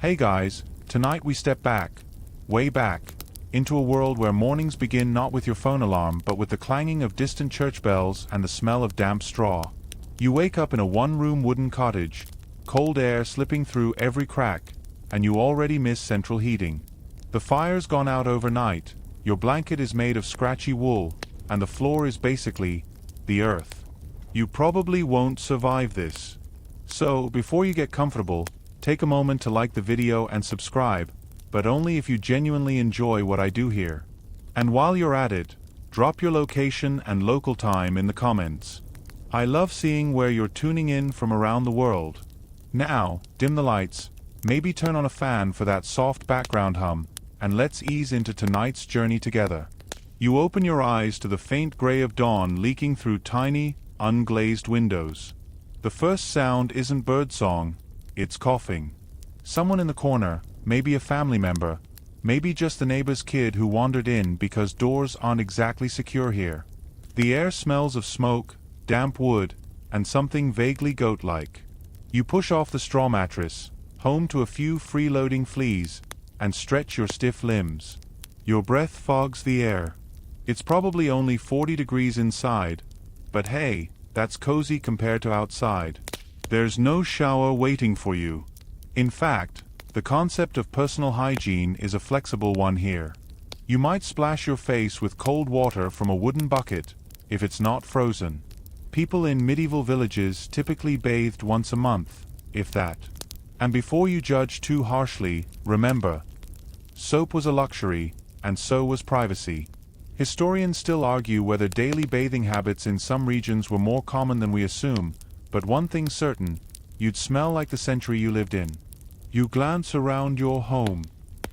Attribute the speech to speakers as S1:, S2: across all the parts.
S1: Hey guys, tonight we step back, way back, into a world where mornings begin not with your phone alarm but with the clanging of distant church bells and the smell of damp straw. You wake up in a one-room wooden cottage, cold air slipping through every crack, and you already miss central heating. The fire's gone out overnight, your blanket is made of scratchy wool, and the floor is basically the earth. You probably won't survive this. So, before you get comfortable, take a moment to like the video and subscribe, but only if you genuinely enjoy what I do here. And while you're at it, drop your location and local time in the comments. I love seeing where you're tuning in from around the world. Now, dim the lights, maybe turn on a fan for that soft background hum, and let's ease into tonight's journey together. You open your eyes to the faint gray of dawn leaking through tiny, unglazed windows. The first sound isn't birdsong, it's coughing. Someone in the corner, maybe a family member, maybe just the neighbor's kid who wandered in because doors aren't exactly secure here. The air smells of smoke, damp wood, and something vaguely goat-like. You push off the straw mattress, home to a few freeloading fleas, and stretch your stiff limbs. Your breath fogs the air. It's probably only 40 degrees inside, but hey, that's cozy compared to outside. There's no shower waiting for you. In fact, the concept of personal hygiene is a flexible one here. You might splash your face with cold water from a wooden bucket, if it's not frozen. People in medieval villages typically bathed once a month, if that. And before you judge too harshly, remember, soap was a luxury, and so was privacy. Historians still argue whether daily bathing habits in some regions were more common than we assume, but one thing's certain, you'd smell like the century you lived in. You glance around your home.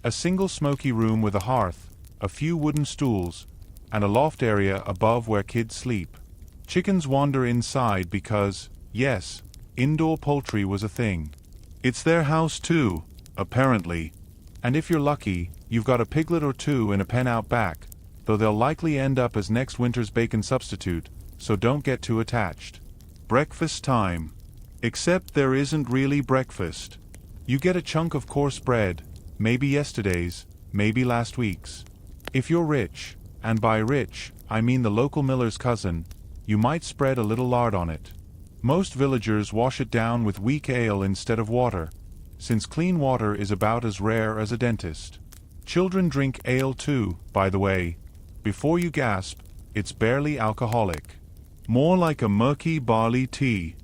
S1: A single smoky room with a hearth, a few wooden stools, and a loft area above where kids sleep. Chickens wander inside because, yes, indoor poultry was a thing. It's their house too, apparently. And if you're lucky, you've got a piglet or two in a pen out back, though they'll likely end up as next winter's bacon substitute, so don't get too attached. Breakfast time. Except there isn't really breakfast. You get a chunk of coarse bread, maybe yesterday's, maybe last week's. If you're rich, and by rich, I mean the local miller's cousin, you might spread a little lard on it. Most villagers wash it down with weak ale instead of water, since clean water is about as rare as a dentist. Children drink ale too, by the way. Before you gasp, it's barely alcoholic. More like a murky barley tea.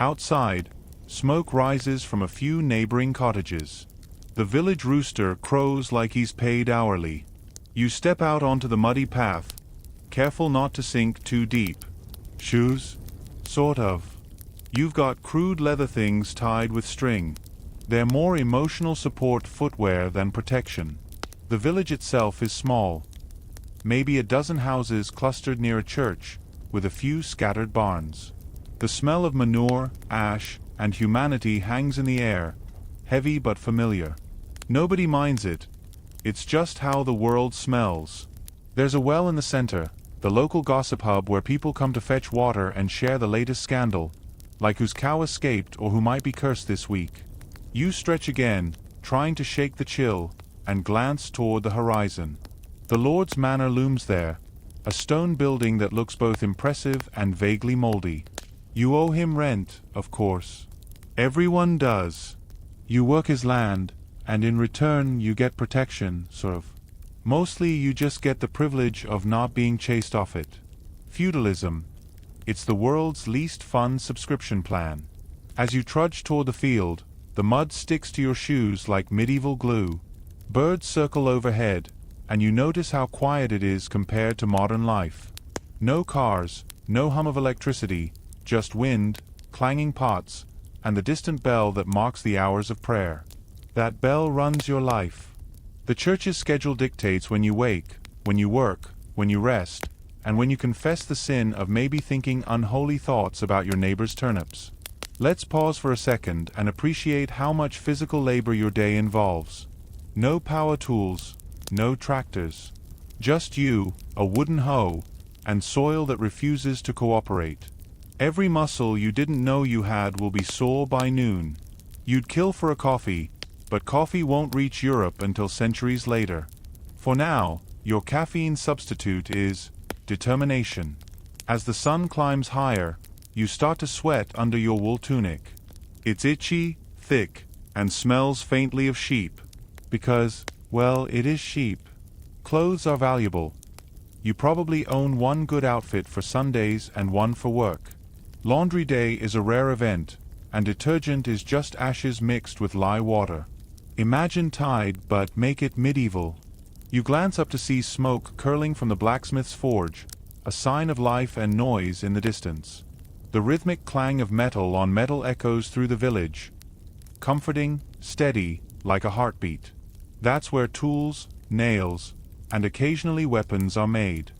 S1: Outside, smoke rises from a few neighboring cottages. The village rooster crows like he's paid hourly. You step out onto the muddy path, careful not to sink too deep. Shoes? Sort of. You've got crude leather things tied with string. They're more emotional support footwear than protection. The village itself is small. Maybe a dozen houses clustered near a church, with a few scattered barns. The smell of manure, ash, and humanity hangs in the air, heavy but familiar. Nobody minds it. It's just how the world smells. There's a well in the center, the local gossip hub where people come to fetch water and share the latest scandal, like whose cow escaped or who might be cursed this week. You stretch again, trying to shake the chill, and glance toward the horizon. The Lord's Manor looms there, a stone building that looks both impressive and vaguely moldy. You owe him rent, of course. Everyone does. You work his land, and in return you get protection, sort of. Mostly you just get the privilege of not being chased off it. Feudalism. It's the world's least fun subscription plan. As you trudge toward the field, the mud sticks to your shoes like medieval glue. Birds circle overhead, and you notice how quiet it is compared to modern life. No cars, no hum of electricity, just wind, clanging pots, and the distant bell that marks the hours of prayer. That bell runs your life. The church's schedule dictates when you wake, when you work, when you rest, and when you confess the sin of maybe thinking unholy thoughts about your neighbor's turnips. Let's pause for a second and appreciate how much physical labor your day involves. No power tools, no tractors. Just you, a wooden hoe, and soil that refuses to cooperate. Every muscle you didn't know you had will be sore by noon. You'd kill for a coffee, but coffee won't reach Europe until centuries later. For now, your caffeine substitute is determination. As the sun climbs higher, you start to sweat under your wool tunic. It's itchy, thick, and smells faintly of sheep. Because, well, it is sheep. Clothes are valuable. You probably own one good outfit for Sundays and one for work. Laundry day is a rare event, and detergent is just ashes mixed with lye water. Imagine Tide, but make it medieval. You glance up to see smoke curling from the blacksmith's forge, a sign of life and noise in the distance. The rhythmic clang of metal on metal echoes through the village. Comforting, steady, like a heartbeat. That's where tools, nails, and occasionally weapons are made.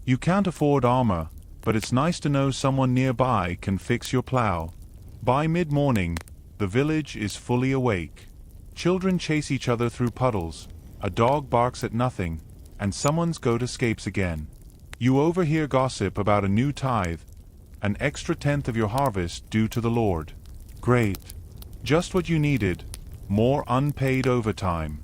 S1: You can't afford armor, but it's nice to know someone nearby can fix your plow. By mid-morning, the village is fully awake. Children chase each other through puddles, a dog barks at nothing, and someone's goat escapes again. You overhear gossip about a new tithe, an extra tenth of your harvest due to the Lord. Great. Just what you needed, more unpaid overtime.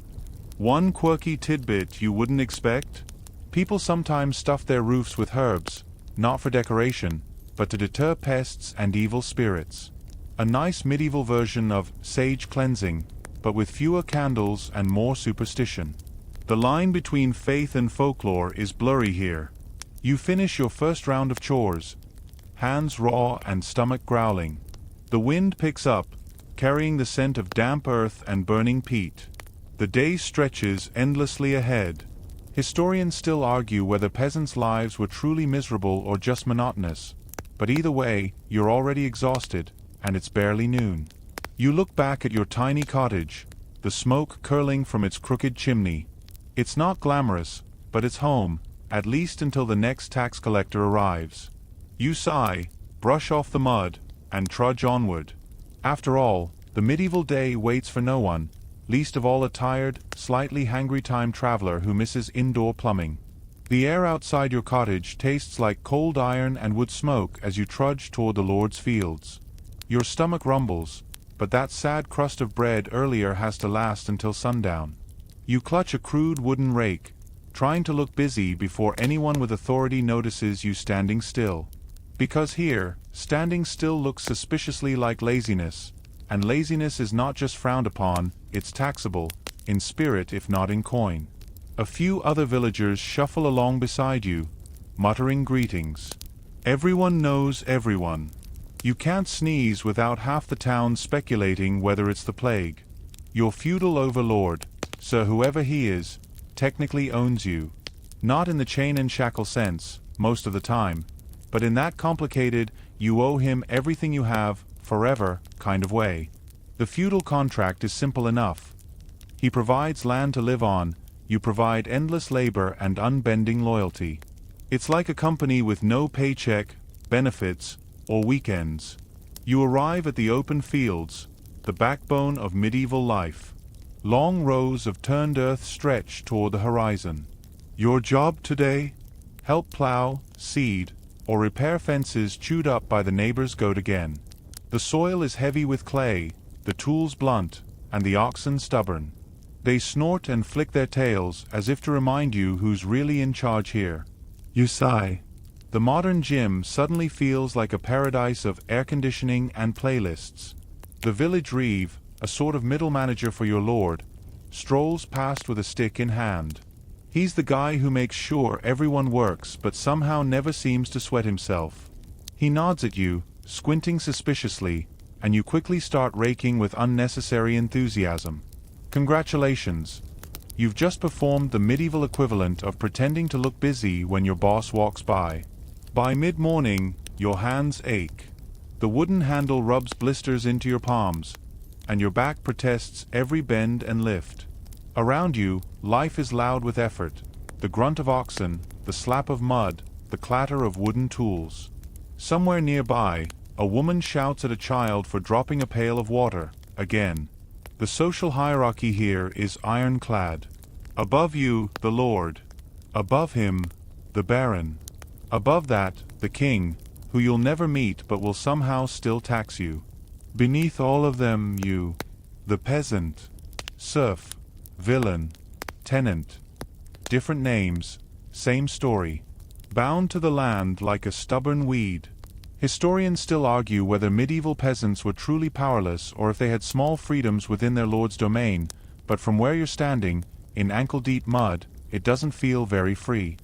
S1: One quirky tidbit you wouldn't expect? People sometimes stuff their roofs with herbs, not for decoration, but to deter pests and evil spirits. A nice medieval version of sage cleansing, but with fewer candles and more superstition. The line between faith and folklore is blurry here. You finish your first round of chores, hands raw and stomach growling. The wind picks up, carrying the scent of damp earth and burning peat. The day stretches endlessly ahead. Historians still argue whether peasants' lives were truly miserable or just monotonous. But either way, you're already exhausted, and it's barely noon. You look back at your tiny cottage, the smoke curling from its crooked chimney. It's not glamorous, but it's home, at least until the next tax collector arrives. You sigh, brush off the mud, and trudge onward. After all, the medieval day waits for no one, least of all a tired, slightly hangry time traveler who misses indoor plumbing. The air outside your cottage tastes like cold iron and wood smoke as you trudge toward the Lord's fields. Your stomach rumbles, but that sad crust of bread earlier has to last until sundown. You clutch a crude wooden rake, trying to look busy before anyone with authority notices you standing still. Because here, standing still looks suspiciously like laziness, and laziness is not just frowned upon, it's taxable, in spirit if not in coin. A few other villagers shuffle along beside you, muttering greetings. Everyone knows everyone. You can't sneeze without half the town speculating whether it's the plague. Your feudal overlord, Sir whoever he is, technically owns you. Not in the chain and shackle sense, most of the time, but in that complicated, you owe him everything you have, forever, kind of way. The feudal contract is simple enough. He provides land to live on, you provide endless labor and unbending loyalty. It's like a company with no paycheck, benefits, or weekends. You arrive at the open fields, the backbone of medieval life. Long rows of turned earth stretch toward the horizon. Your job today? Help plow, seed, or repair fences chewed up by the neighbor's goat again. The soil is heavy with clay, the tools blunt, and the oxen stubborn. They snort and flick their tails as if to remind you who's really in charge here. You sigh. The modern gym suddenly feels like a paradise of air conditioning and playlists. The village reeve, a sort of middle manager for your lord, strolls past with a stick in hand. He's the guy who makes sure everyone works but somehow never seems to sweat himself. He nods at you, squinting suspiciously, and you quickly start raking with unnecessary enthusiasm. Congratulations. You've just performed the medieval equivalent of pretending to look busy when your boss walks by. By mid-morning, your hands ache. The wooden handle rubs blisters into your palms, and your back protests every bend and lift. Around you, life is loud with effort, the grunt of oxen, the slap of mud, the clatter of wooden tools. Somewhere nearby, a woman shouts at a child for dropping a pail of water, again. The social hierarchy here is ironclad. Above you, the lord. Above him, the baron. Above that, the king, who you'll never meet but will somehow still tax you. Beneath all of them, you, the peasant. serf, villain, tenant. Different names, same story. Bound to the land like a stubborn weed. Historians still argue whether medieval peasants were truly powerless or if they had small freedoms within their lord's domain, but from where you're standing, in ankle-deep mud, it doesn't feel very free.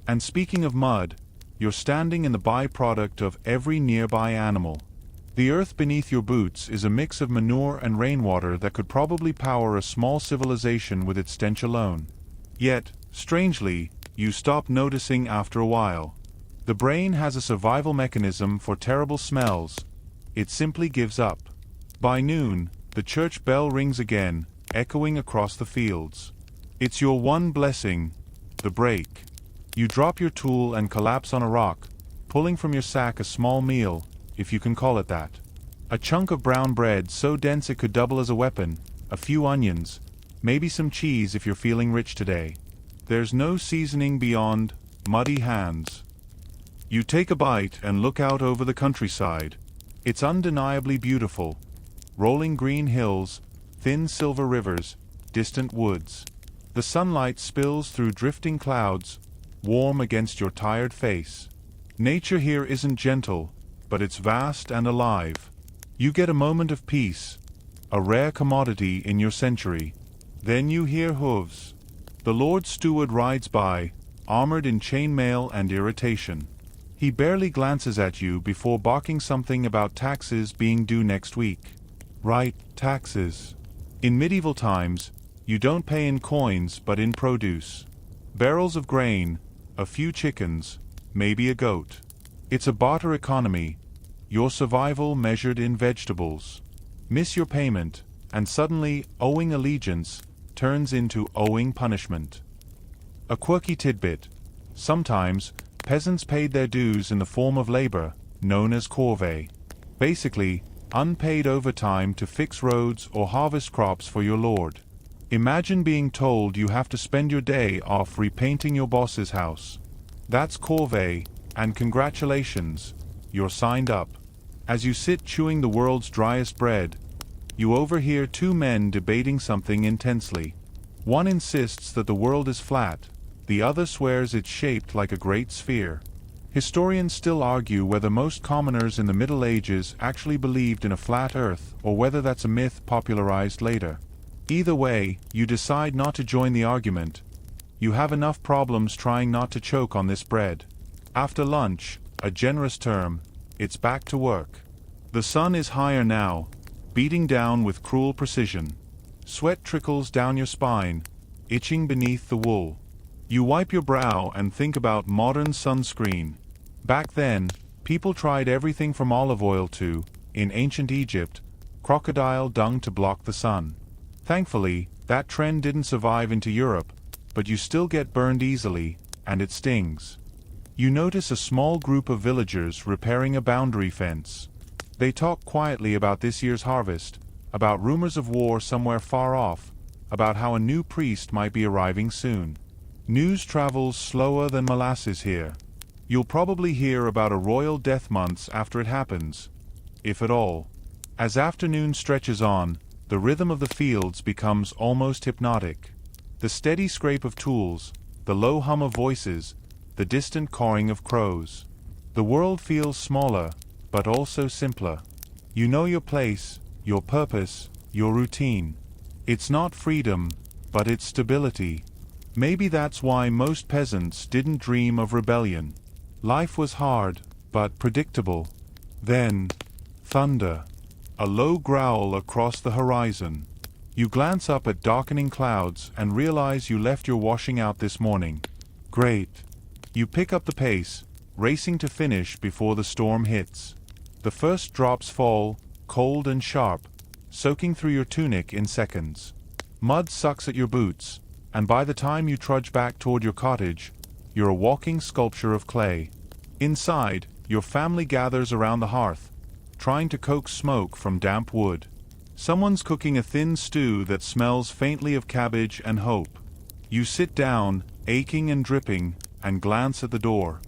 S1: And speaking of mud, you're standing in the byproduct of every nearby animal. The earth beneath your boots is a mix of manure and rainwater that could probably power a small civilization with its stench alone. Yet, strangely, you stop noticing after a while. The brain has a survival mechanism for terrible smells. It simply gives up. By noon, the church bell rings again, echoing across the fields. It's your one blessing, the break. You drop your tool and collapse on a rock, pulling from your sack a small meal, if you can call it that. A chunk of brown bread so dense it could double as a weapon, a few onions, maybe some cheese if you're feeling rich today. There's no seasoning beyond muddy hands. You take a bite and look out over the countryside. It's undeniably beautiful. Rolling green hills, thin silver rivers, distant woods. The sunlight spills through drifting clouds, warm against your tired face. Nature here isn't gentle, but it's vast and alive. You get a moment of peace, a rare commodity in your century. Then you hear hooves. The Lord Steward rides by, armored in chainmail and irritation. He barely glances at you before barking something about taxes being due next week. Right, taxes. In medieval times, you don't pay in coins but in produce. Barrels of grain, a few chickens, maybe a goat. It's a barter economy, your survival measured in vegetables. Miss your payment, and suddenly owing allegiance turns into owing punishment. A quirky tidbit. Sometimes, peasants paid their dues in the form of labor, known as corvée. Basically, unpaid overtime to fix roads or harvest crops for your lord. Imagine being told you have to spend your day off repainting your boss's house. That's corvée, and congratulations, you're signed up. As you sit chewing the world's driest bread, you overhear two men debating something intensely. One insists that the world is flat, the other swears it's shaped like a great sphere. Historians still argue whether most commoners in the Middle Ages actually believed in a flat earth or whether that's a myth popularized later. Either way, you decide not to join the argument. You have enough problems trying not to choke on this bread. After lunch, a generous term, it's back to work. The sun is higher now, beating down with cruel precision. Sweat trickles down your spine, itching beneath the wool. You wipe your brow and think about modern sunscreen. Back then, people tried everything from olive oil to, in ancient Egypt, crocodile dung to block the sun. Thankfully, that trend didn't survive into Europe, but you still get burned easily, and it stings. You notice a small group of villagers repairing a boundary fence. They talk quietly about this year's harvest, about rumors of war somewhere far off, about how a new priest might be arriving soon. News travels slower than molasses here. You'll probably hear about a royal death months after it happens, if at all. As afternoon stretches on, the rhythm of the fields becomes almost hypnotic. The steady scrape of tools, the low hum of voices, the distant cawing of crows. The world feels smaller, but also simpler. You know your place, your purpose, your routine. It's not freedom, but it's stability. Maybe that's why most peasants didn't dream of rebellion. Life was hard, but predictable. Then, thunder. A low growl across the horizon. You glance up at darkening clouds and realize you left your washing out this morning. Great. You pick up the pace, racing to finish before the storm hits. The first drops fall, cold and sharp, soaking through your tunic in seconds. Mud sucks at your boots, and by the time you trudge back toward your cottage, you're a walking sculpture of clay. Inside, your family gathers around the hearth, trying to coax smoke from damp wood. Someone's cooking a thin stew that smells faintly of cabbage and hope. You sit down, aching and dripping, and glance at the door.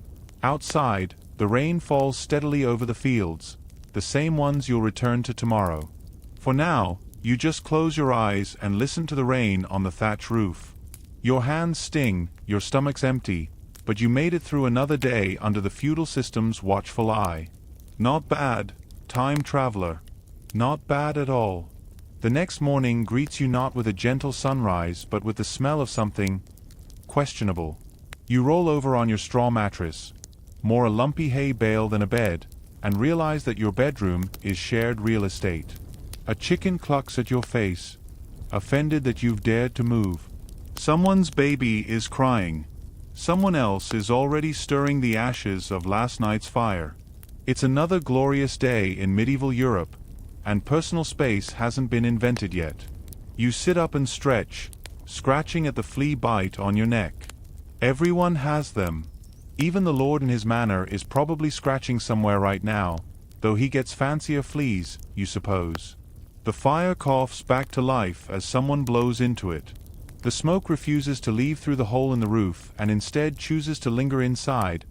S1: Outside, the rain falls steadily over the fields, the same ones you'll return to tomorrow. For now, You just close your eyes and listen to the rain on the thatch roof. Your hands sting, your stomach's empty, but you made it through another day under the feudal system's watchful eye. Not bad, time traveler. Not bad at all. The next morning greets you not with a gentle sunrise but with the smell of something questionable. You roll over on your straw mattress, more a lumpy hay bale than a bed, and realize that your bedroom is shared real estate. A chicken clucks at your face, offended that you've dared to move. Someone's baby is crying. Someone else is already stirring the ashes of last night's fire. It's another glorious day in medieval Europe, and personal space hasn't been invented yet. You sit up and stretch, scratching at the flea bite on your neck. Everyone has them. Even the Lord in his manor is probably scratching somewhere right now, though he gets fancier fleas, you suppose. The fire coughs back to life as someone blows into it. The smoke refuses to leave through the hole in the roof and instead chooses to linger inside,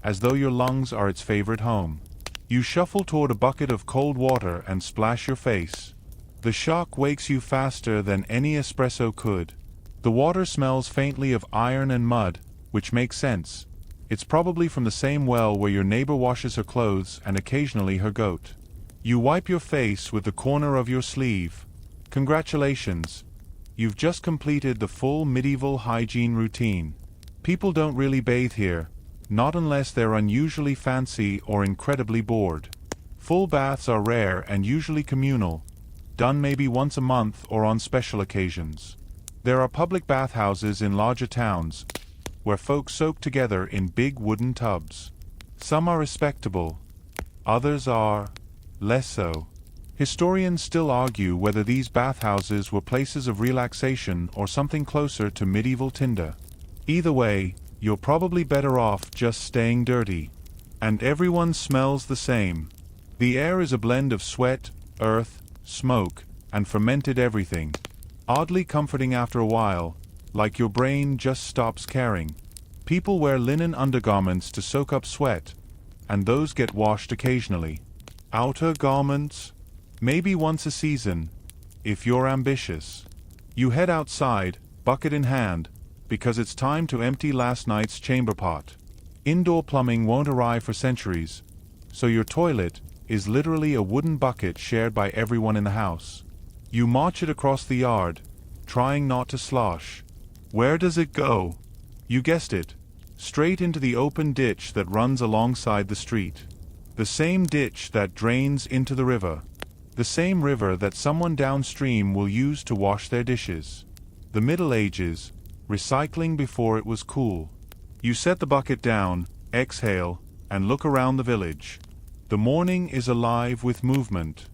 S1: as though your lungs are its favorite home. You shuffle toward a bucket of cold water and splash your face. The shock wakes you faster than any espresso could. The water smells faintly of iron and mud, which makes sense. It's probably from the same well where your neighbor washes her clothes and occasionally her goat. You wipe your face with the corner of your sleeve. Congratulations. You've just completed the full medieval hygiene routine. People don't really bathe here, not unless they're unusually fancy or incredibly bored. Full baths are rare and usually communal, done maybe once a month or on special occasions. There are public bathhouses in larger towns, where folks soak together in big wooden tubs. Some are respectable, others are less so. Historians still argue whether these bathhouses were places of relaxation or something closer to medieval tinder. Either way, you're probably better off just staying dirty. And everyone smells the same. The air is a blend of sweat, earth, smoke, and fermented everything. Oddly comforting after a while, like your brain just stops caring. People wear linen undergarments to soak up sweat, and those get washed occasionally. Outer garments? Maybe once a season, if you're ambitious. You head outside, bucket in hand, because it's time to empty last night's chamber pot. Indoor plumbing won't arrive for centuries, so your toilet is literally a wooden bucket shared by everyone in the house. You march it across the yard, trying not to slosh. Where does it go? You guessed it. Straight into the open ditch that runs alongside the street. The same ditch that drains into the river. The same river that someone downstream will use to wash their dishes. The Middle Ages, recycling before it was cool. You set the bucket down, exhale, and look around the village. The morning is alive with movement.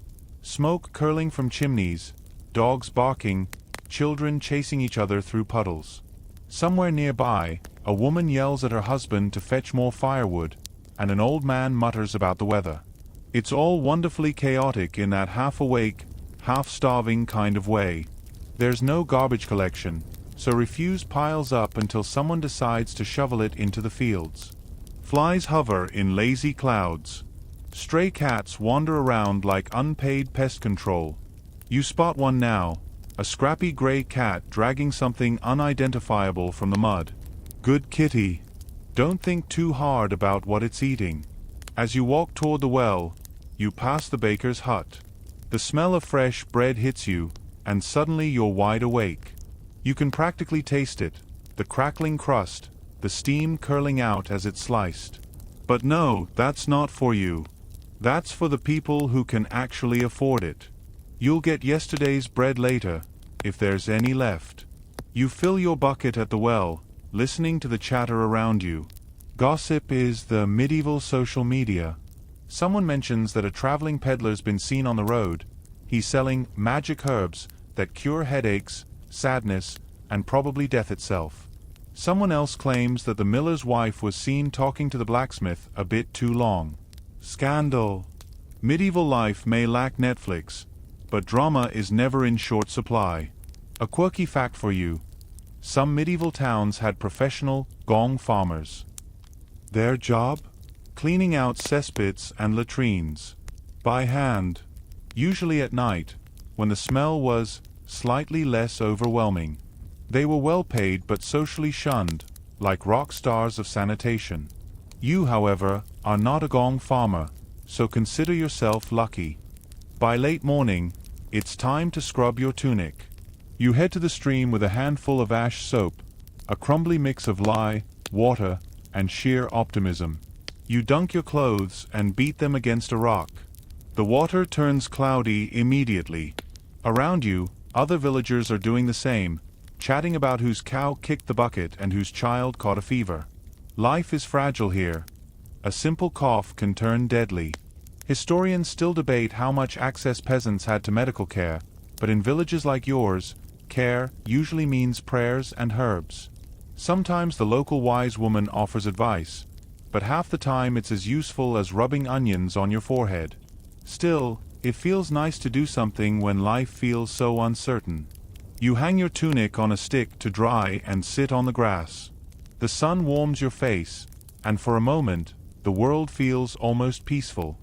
S1: Smoke curling from chimneys, dogs barking, children chasing each other through puddles. Somewhere nearby, a woman yells at her husband to fetch more firewood, and an old man mutters about the weather. It's all wonderfully chaotic in that half-awake, half-starving kind of way. There's no garbage collection, so refuse piles up until someone decides to shovel it into the fields. Flies hover in lazy clouds. Stray cats wander around like unpaid pest control. You spot one now, a scrappy gray cat dragging something unidentifiable from the mud. Good kitty. Don't think too hard about what it's eating. As you walk toward the well, you pass the baker's hut. The smell of fresh bread hits you, and suddenly you're wide awake. You can practically taste it, the crackling crust, the steam curling out as it's sliced. But no, that's not for you. That's for the people who can actually afford it. You'll get yesterday's bread later, if there's any left. You fill your bucket at the well, listening to the chatter around you. Gossip is the medieval social media. Someone mentions that a traveling peddler's been seen on the road. He's selling magic herbs that cure headaches, sadness, and probably death itself. Someone else claims that the miller's wife was seen talking to the blacksmith a bit too long. Scandal. Medieval life may lack Netflix, but drama is never in short supply. A quirky fact for you. Some medieval towns had professional gong farmers. Their job? Cleaning out cesspits and latrines. By hand. Usually at night, when the smell was slightly less overwhelming. They were well paid but socially shunned, like rock stars of sanitation. You, however, are not a gong farmer, so consider yourself lucky. By late morning, it's time to scrub your tunic. You head to the stream with a handful of ash soap, a crumbly mix of lye, water, and sheer optimism. You dunk your clothes and beat them against a rock. The water turns cloudy immediately. Around you, other villagers are doing the same, chatting about whose cow kicked the bucket and whose child caught a fever. Life is fragile here. A simple cough can turn deadly. Historians still debate how much access peasants had to medical care, but in villages like yours, care usually means prayers and herbs. Sometimes the local wise woman offers advice, but half the time it's as useful as rubbing onions on your forehead. Still, it feels nice to do something when life feels so uncertain. You hang your tunic on a stick to dry and sit on the grass. The sun warms your face, and for a moment, the world feels almost peaceful.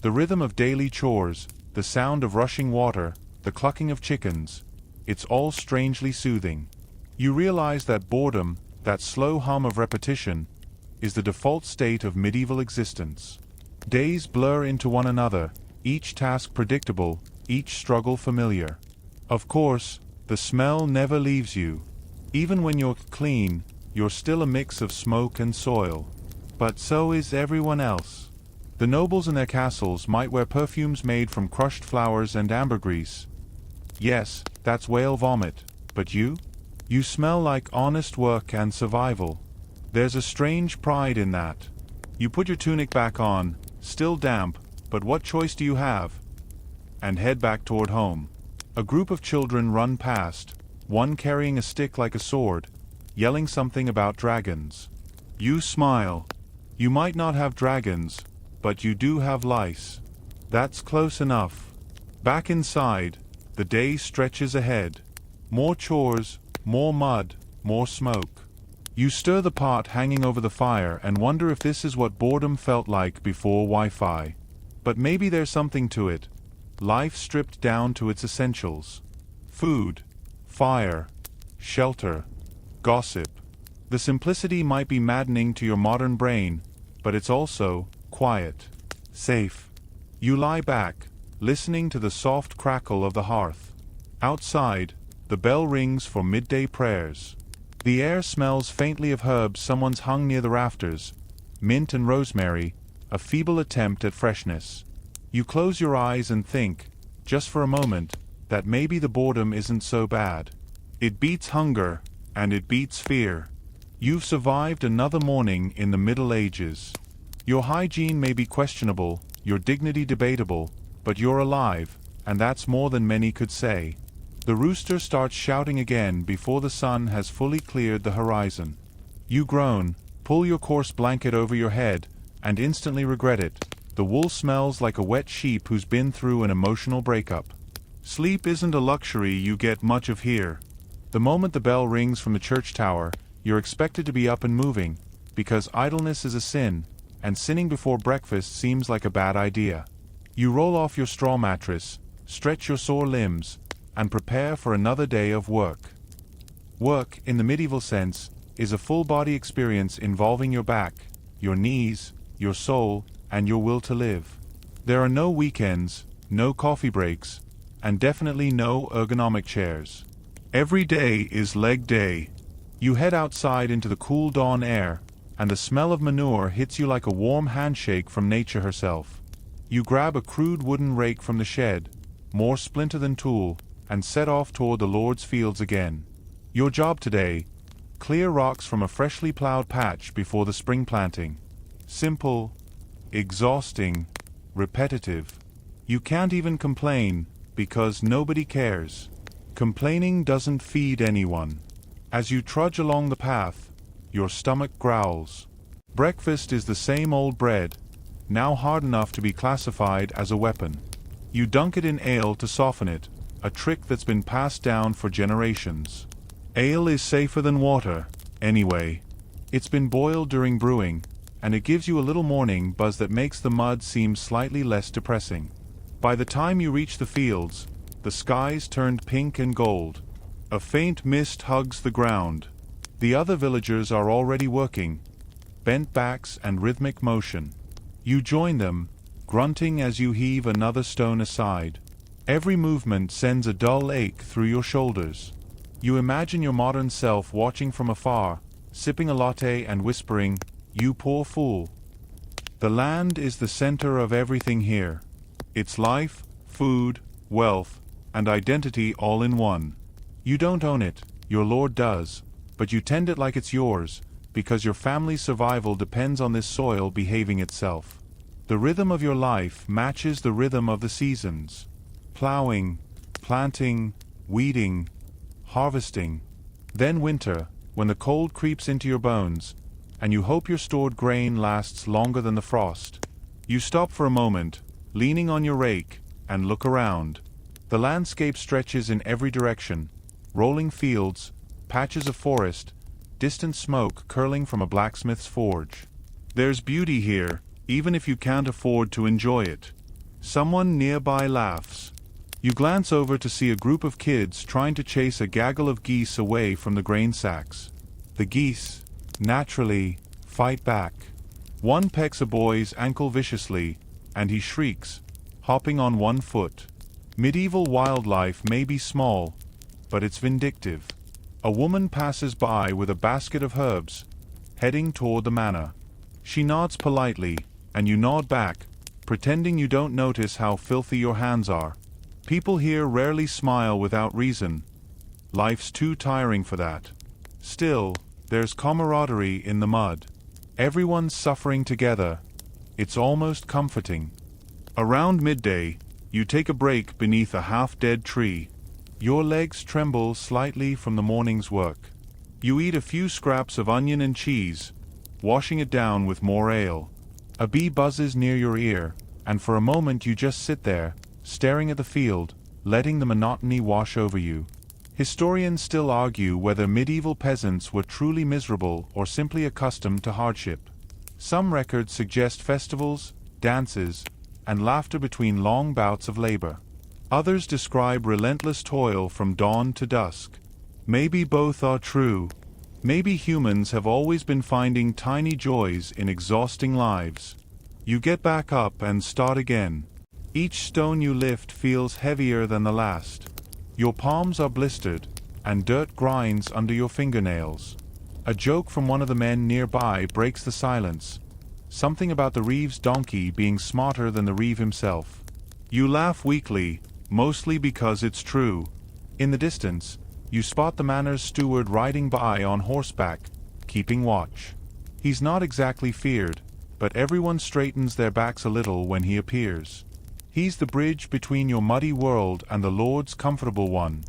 S1: The rhythm of daily chores, the sound of rushing water, the clucking of chickens, it's all strangely soothing. You realize that boredom, that slow hum of repetition, is the default state of medieval existence. Days blur into one another, each task predictable, each struggle familiar. Of course, the smell never leaves you. Even when you're clean, you're still a mix of smoke and soil. But so is everyone else. The nobles in their castles might wear perfumes made from crushed flowers and ambergris. Yes, that's whale vomit. But you? You smell like honest work and survival. There's a strange pride in that. You put your tunic back on, still damp, but what choice do you have? And head back toward home. A group of children run past, one carrying a stick like a sword, yelling something about dragons. You smile. You might not have dragons, but you do have lice. That's close enough. Back inside, the day stretches ahead. More chores, more mud, more smoke. You stir the pot hanging over the fire and wonder if this is what boredom felt like before Wi-Fi. But maybe there's something to it. Life stripped down to its essentials. Food, fire, shelter, gossip. The simplicity might be maddening to your modern brain, but it's also quiet, safe. You lie back, listening to the soft crackle of the hearth. Outside, the bell rings for midday prayers. The air smells faintly of herbs someone's hung near the rafters, mint and rosemary, a feeble attempt at freshness. You close your eyes and think, just for a moment, that maybe the boredom isn't so bad. It beats hunger, and it beats fear. You've survived another morning in the Middle Ages. Your hygiene may be questionable, your dignity debatable, but you're alive, and that's more than many could say. The rooster starts shouting again before the sun has fully cleared the horizon. You groan, pull your coarse blanket over your head, and instantly regret it. The wool smells like a wet sheep who's been through an emotional breakup. Sleep isn't a luxury you get much of here. The moment the bell rings from the church tower, you're expected to be up and moving, because idleness is a sin, and sinning before breakfast seems like a bad idea. You roll off your straw mattress, stretch your sore limbs, and prepare for another day of work. Work, in the medieval sense, is a full-body experience involving your back, your knees, your soul, and your will to live. There are no weekends, no coffee breaks, and definitely no ergonomic chairs. Every day is leg day. You head outside into the cool dawn air, and the smell of manure hits you like a warm handshake from nature herself. You grab a crude wooden rake from the shed, more splinter than tool, and set off toward the Lord's fields again. Your job today: clear rocks from a freshly plowed patch before the spring planting. Simple, exhausting, repetitive. You can't even complain, because nobody cares. Complaining doesn't feed anyone. As you trudge along the path, your stomach growls. Breakfast is the same old bread, now hard enough to be classified as a weapon. You dunk it in ale to soften it, a trick that's been passed down for generations. Ale is safer than water, anyway. It's been boiled during brewing, and it gives you a little morning buzz that makes the mud seem slightly less depressing. By the time you reach the fields, the skies turned pink and gold. A faint mist hugs the ground. The other villagers are already working, bent backs and rhythmic motion. You join them, grunting as you heave another stone aside. Every movement sends a dull ache through your shoulders. You imagine your modern self watching from afar, sipping a latte and whispering, "You poor fool." The land is the center of everything here. It's life, food, wealth, and identity all in one. You don't own it, your lord does, but you tend it like it's yours, because your family's survival depends on this soil behaving itself. The rhythm of your life matches the rhythm of the seasons. Plowing, planting, weeding, harvesting. Then winter, when the cold creeps into your bones, and you hope your stored grain lasts longer than the frost. You stop for a moment, leaning on your rake, and look around. The landscape stretches in every direction. Rolling fields, patches of forest, distant smoke curling from a blacksmith's forge. There's beauty here, even if you can't afford to enjoy it. Someone nearby laughs. You glance over to see a group of kids trying to chase a gaggle of geese away from the grain sacks. The geese, naturally, fight back. One pecks a boy's ankle viciously, and he shrieks, hopping on one foot. Medieval wildlife may be small, but it's vindictive. A woman passes by with a basket of herbs, heading toward the manor. She nods politely, and you nod back, pretending you don't notice how filthy your hands are. People here rarely smile without reason. Life's too tiring for that. Still, there's camaraderie in the mud. Everyone's suffering together. It's almost comforting. Around midday, you take a break beneath a half-dead tree. Your legs tremble slightly from the morning's work. You eat a few scraps of onion and cheese, washing it down with more ale. A bee buzzes near your ear, and for a moment you just sit there, staring at the field, letting the monotony wash over you. Historians still argue whether medieval peasants were truly miserable or simply accustomed to hardship. Some records suggest festivals, dances, and laughter between long bouts of labor. Others describe relentless toil from dawn to dusk. Maybe both are true. Maybe humans have always been finding tiny joys in exhausting lives. You get back up and start again. Each stone you lift feels heavier than the last. Your palms are blistered, and dirt grinds under your fingernails. A joke from one of the men nearby breaks the silence. Something about the Reeve's donkey being smarter than the Reeve himself. You laugh weakly, mostly because it's true. In the distance, you spot the manor's steward riding by on horseback, keeping watch. He's not exactly feared, but everyone straightens their backs a little when he appears. He's the bridge between your muddy world and the Lord's comfortable one.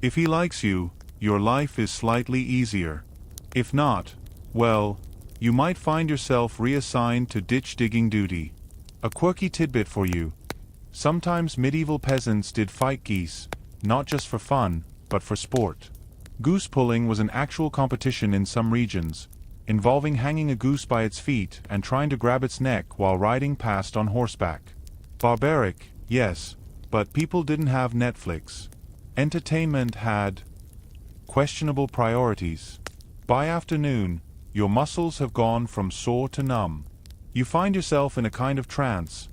S1: If he likes you, your life is slightly easier. If not, well, you might find yourself reassigned to ditch-digging duty. A quirky tidbit for you. Sometimes medieval peasants did fight geese, not just for fun, but for sport. Goose pulling was an actual competition in some regions, involving hanging a goose by its feet and trying to grab its neck while riding past on horseback. Barbaric, yes, but people didn't have Netflix. Entertainment had questionable priorities. By afternoon, your muscles have gone from sore to numb. You find yourself in a kind of trance,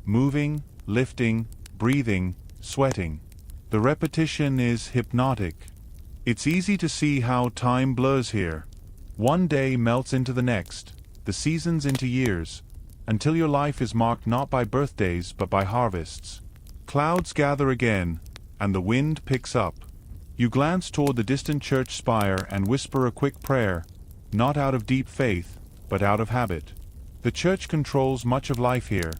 S1: moving, lifting, breathing, sweating. The repetition is hypnotic. It's easy to see how time blurs here. One day melts into the next, the seasons into years, until your life is marked not by birthdays but by harvests. Clouds gather again, and the wind picks up. You glance toward the distant church spire and whisper a quick prayer, not out of deep faith, but out of habit. The church controls much of life here.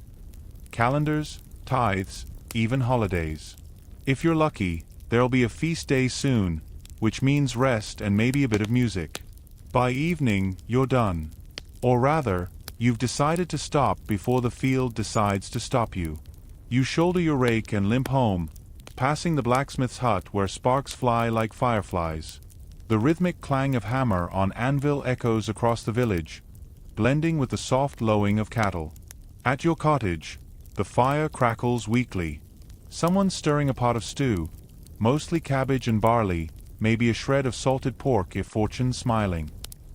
S1: Calendars, tithes, even holidays. If you're lucky, there'll be a feast day soon, which means rest and maybe a bit of music. By evening, you're done. Or rather, you've decided to stop before the field decides to stop you. You shoulder your rake and limp home, passing the blacksmith's hut where sparks fly like fireflies. The rhythmic clang of hammer on anvil echoes across the village, blending with the soft lowing of cattle. At your cottage, the fire crackles weakly. Someone stirring a pot of stew, mostly cabbage and barley, maybe a shred of salted pork if fortune's smiling.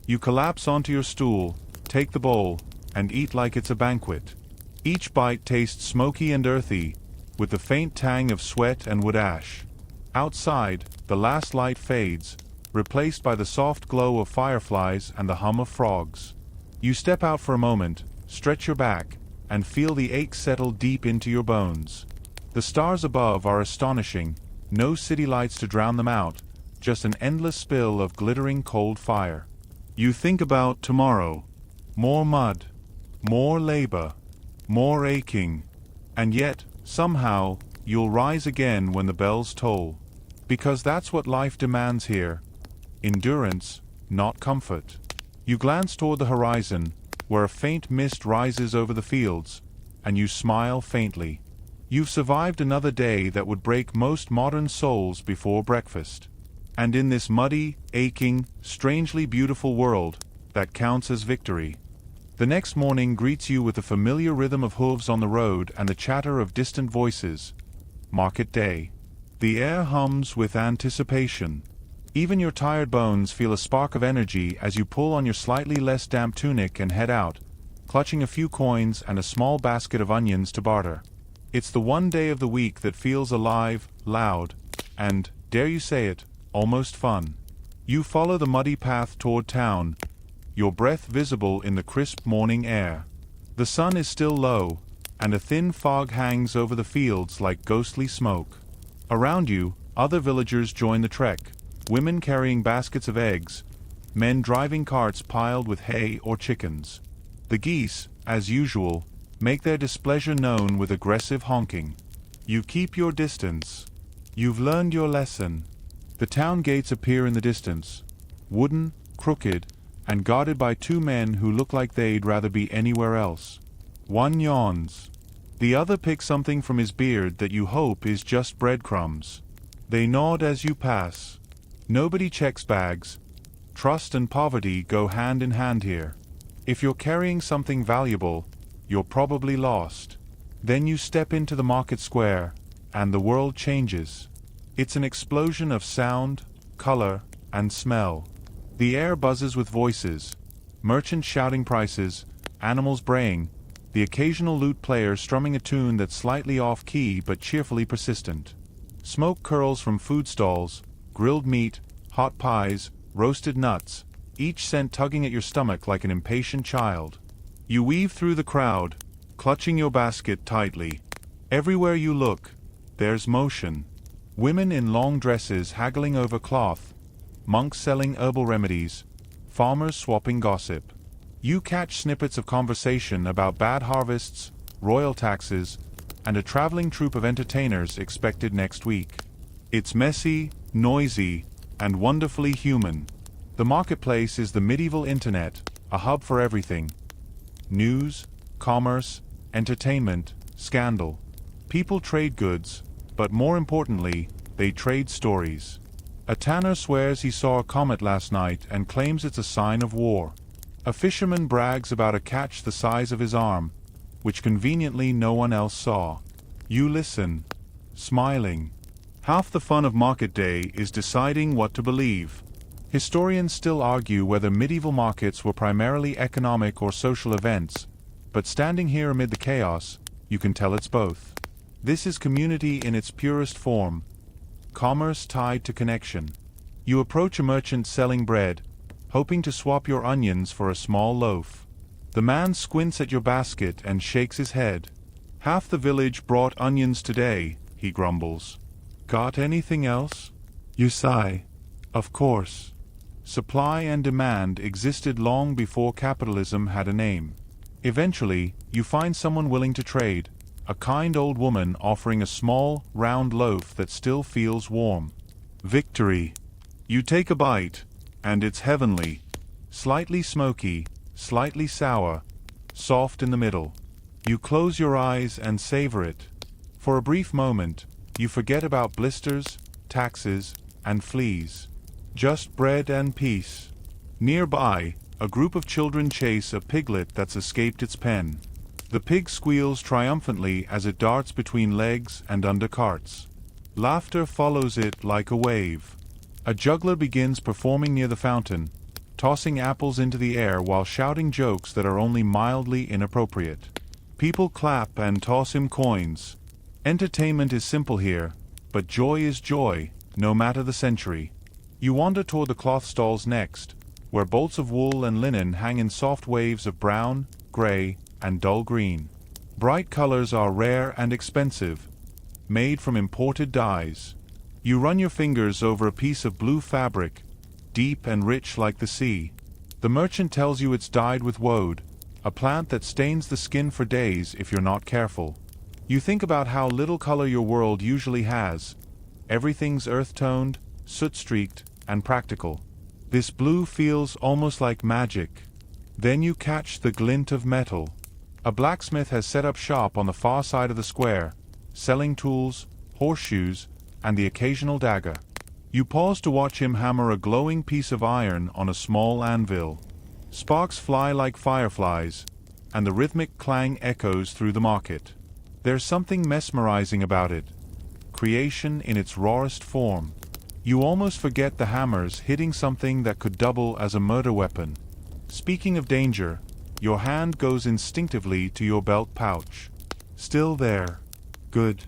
S1: You collapse onto your stool, take the bowl, and eat like it's a banquet. Each bite tastes smoky and earthy, with the faint tang of sweat and wood ash. Outside, the last light fades, replaced by the soft glow of fireflies and the hum of frogs. You step out for a moment, stretch your back, and feel the ache settle deep into your bones. The stars above are astonishing, no city lights to drown them out, just an endless spill of glittering cold fire. You think about tomorrow. More mud, more labor, more aching, and yet, somehow, you'll rise again when the bells toll. Because that's what life demands here. Endurance, not comfort. You glance toward the horizon, where a faint mist rises over the fields, and you smile faintly. You've survived another day that would break most modern souls before breakfast. And in this muddy, aching, strangely beautiful world, that counts as victory. The next morning greets you with the familiar rhythm of hooves on the road and the chatter of distant voices. Market day. The air hums with anticipation. Even your tired bones feel a spark of energy as you pull on your slightly less damp tunic and head out, clutching a few coins and a small basket of onions to barter. It's the one day of the week that feels alive, loud, and, dare you say it, almost fun. You follow the muddy path toward town, your breath visible in the crisp morning air. The sun is still low, and a thin fog hangs over the fields like ghostly smoke. Around you, other villagers join the trek, women carrying baskets of eggs, men driving carts piled with hay or chickens. The geese, as usual, make their displeasure known with aggressive honking. You keep your distance. You've learned your lesson. The town gates appear in the distance, wooden, crooked, and guarded by two men who look like they'd rather be anywhere else. One yawns. The other picks something from his beard that you hope is just breadcrumbs. They nod as you pass. Nobody checks bags. Trust and poverty go hand in hand here. If you're carrying something valuable, you're probably lost. Then you step into the market square, and the world changes. It's an explosion of sound, color, and smell. The air buzzes with voices, merchants shouting prices, animals braying, the occasional lute player strumming a tune that's slightly off-key but cheerfully persistent. Smoke curls from food stalls, grilled meat, hot pies, roasted nuts, each scent tugging at your stomach like an impatient child. You weave through the crowd, clutching your basket tightly. Everywhere you look, there's motion. Women in long dresses haggling over cloth, monks selling herbal remedies, farmers swapping gossip. You catch snippets of conversation about bad harvests, royal taxes, and a traveling troupe of entertainers expected next week. It's messy, noisy, and wonderfully human. The marketplace is the medieval internet, a hub for everything. News, commerce, entertainment, scandal. People trade goods, but more importantly, they trade stories. A tanner swears he saw a comet last night and claims it's a sign of war. A fisherman brags about a catch the size of his arm, which conveniently no one else saw. You listen, smiling. Half the fun of market day is deciding what to believe. Historians still argue whether medieval markets were primarily economic or social events, but standing here amid the chaos, you can tell it's both. This is community in its purest form, commerce tied to connection. You approach a merchant selling bread, hoping to swap your onions for a small loaf. The man squints at your basket and shakes his head. "Half the village brought onions today," he grumbles. "Got anything else?" You sigh. Of course. Supply and demand existed long before capitalism had a name. Eventually, you find someone willing to trade, a kind old woman offering a small, round loaf that still feels warm. Victory. You take a bite, and it's heavenly. Slightly smoky, slightly sour, soft in the middle. You close your eyes and savor it. For a brief moment, you forget about blisters, taxes, and fleas. Just bread and peace. Nearby, a group of children chase a piglet that's escaped its pen. The pig squeals triumphantly as it darts between legs and under carts. Laughter follows it like a wave. A juggler begins performing near the fountain, tossing apples into the air while shouting jokes that are only mildly inappropriate. People clap and toss him coins. Entertainment is simple here, but joy is joy, no matter the century. You wander toward the cloth stalls next, where bolts of wool and linen hang in soft waves of brown, gray, and dull green. Bright colors are rare and expensive, made from imported dyes. You run your fingers over a piece of blue fabric, deep and rich like the sea. The merchant tells you it's dyed with woad, a plant that stains the skin for days if you're not careful. You think about how little color your world usually has. Everything's earth-toned, soot-streaked, and practical. This blue feels almost like magic. Then you catch the glint of metal. A blacksmith has set up shop on the far side of the square, selling tools, horseshoes, and the occasional dagger. You pause to watch him hammer a glowing piece of iron on a small anvil. Sparks fly like fireflies, and the rhythmic clang echoes through the market. There's something mesmerizing about it. Creation in its rawest form. You almost forget the hammers hitting something that could double as a murder weapon. Speaking of danger, your hand goes instinctively to your belt pouch. Still there. Good.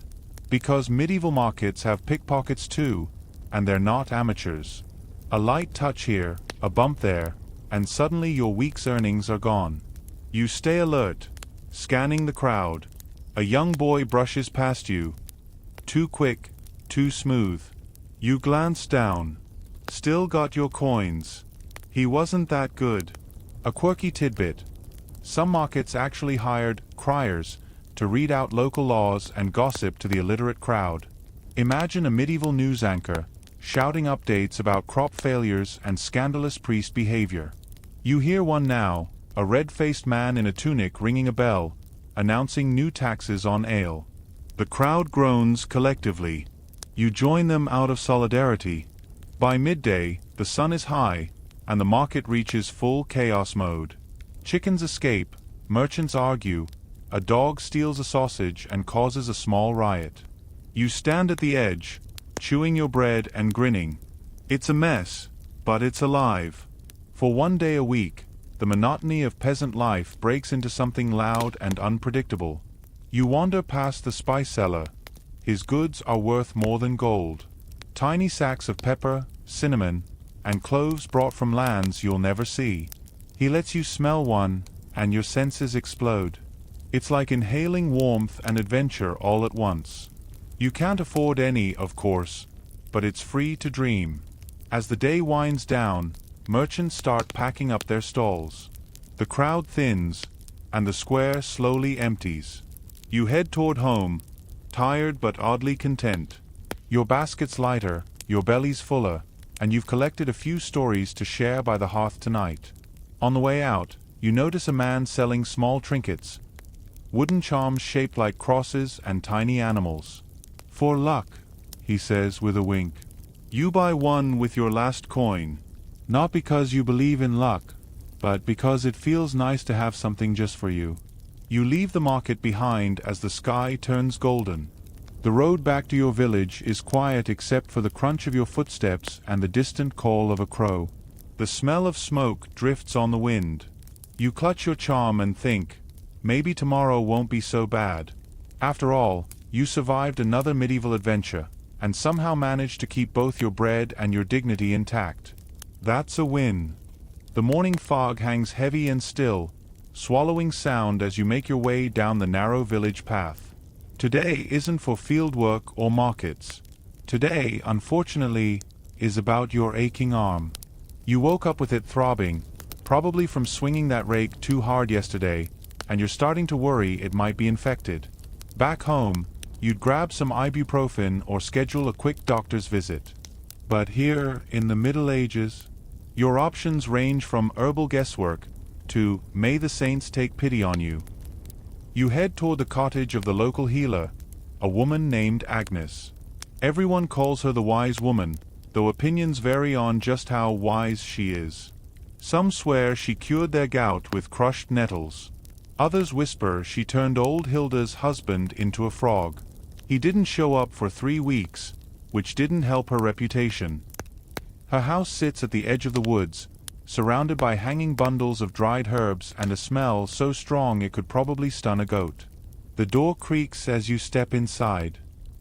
S1: Because medieval markets have pickpockets too, and they're not amateurs. A light touch here, a bump there, and suddenly your week's earnings are gone. You stay alert, scanning the crowd. A young boy brushes past you. Too quick, too smooth. You glance down. Still got your coins. He wasn't that good. A quirky tidbit. Some markets actually hired criers to read out local laws and gossip to the illiterate crowd. Imagine a medieval news anchor, shouting updates about crop failures and scandalous priest behavior. You hear one now, a red-faced man in a tunic ringing a bell, announcing new taxes on ale. The crowd groans collectively. You join them out of solidarity. By midday, the sun is high, and the market reaches full chaos mode. Chickens escape, merchants argue, a dog steals a sausage and causes a small riot. You stand at the edge, chewing your bread and grinning. It's a mess, but it's alive. For one day a week, the monotony of peasant life breaks into something loud and unpredictable. You wander past the spice seller. His goods are worth more than gold. Tiny sacks of pepper, cinnamon, and cloves brought from lands you'll never see. He lets you smell one, and your senses explode. It's like inhaling warmth and adventure all at once. You can't afford any, of course, but it's free to dream. As the day winds down, merchants start packing up their stalls. The crowd thins, and the square slowly empties. You head toward home, tired but oddly content. Your basket's lighter, your belly's fuller, and you've collected a few stories to share by the hearth tonight. On the way out, you notice a man selling small trinkets, wooden charms shaped like crosses and tiny animals. For luck, he says with a wink. You buy one with your last coin, not because you believe in luck, but because it feels nice to have something just for you. You leave the market behind as the sky turns golden. The road back to your village is quiet except for the crunch of your footsteps and the distant call of a crow. The smell of smoke drifts on the wind. You clutch your charm and think, maybe tomorrow won't be so bad. After all, you survived another medieval adventure, and somehow managed to keep both your bread and your dignity intact. That's a win. The morning fog hangs heavy and still, swallowing sound as you make your way down the narrow village path. Today isn't for field work or markets. Today, unfortunately, is about your aching arm. You woke up with it throbbing, probably from swinging that rake too hard yesterday, and you're starting to worry it might be infected. Back home, you'd grab some ibuprofen or schedule a quick doctor's visit. But here, in the Middle Ages, your options range from herbal guesswork to "May the saints take pity on you." You head toward the cottage of the local healer, a woman named Agnes. Everyone calls her the wise woman, though opinions vary on just how wise she is. Some swear she cured their gout with crushed nettles. Others whisper she turned old Hilda's husband into a frog. He didn't show up for 3 weeks, which didn't help her reputation. Her house sits at the edge of the woods, surrounded by hanging bundles of dried herbs and a smell so strong it could probably stun a goat. The door creaks as you step inside.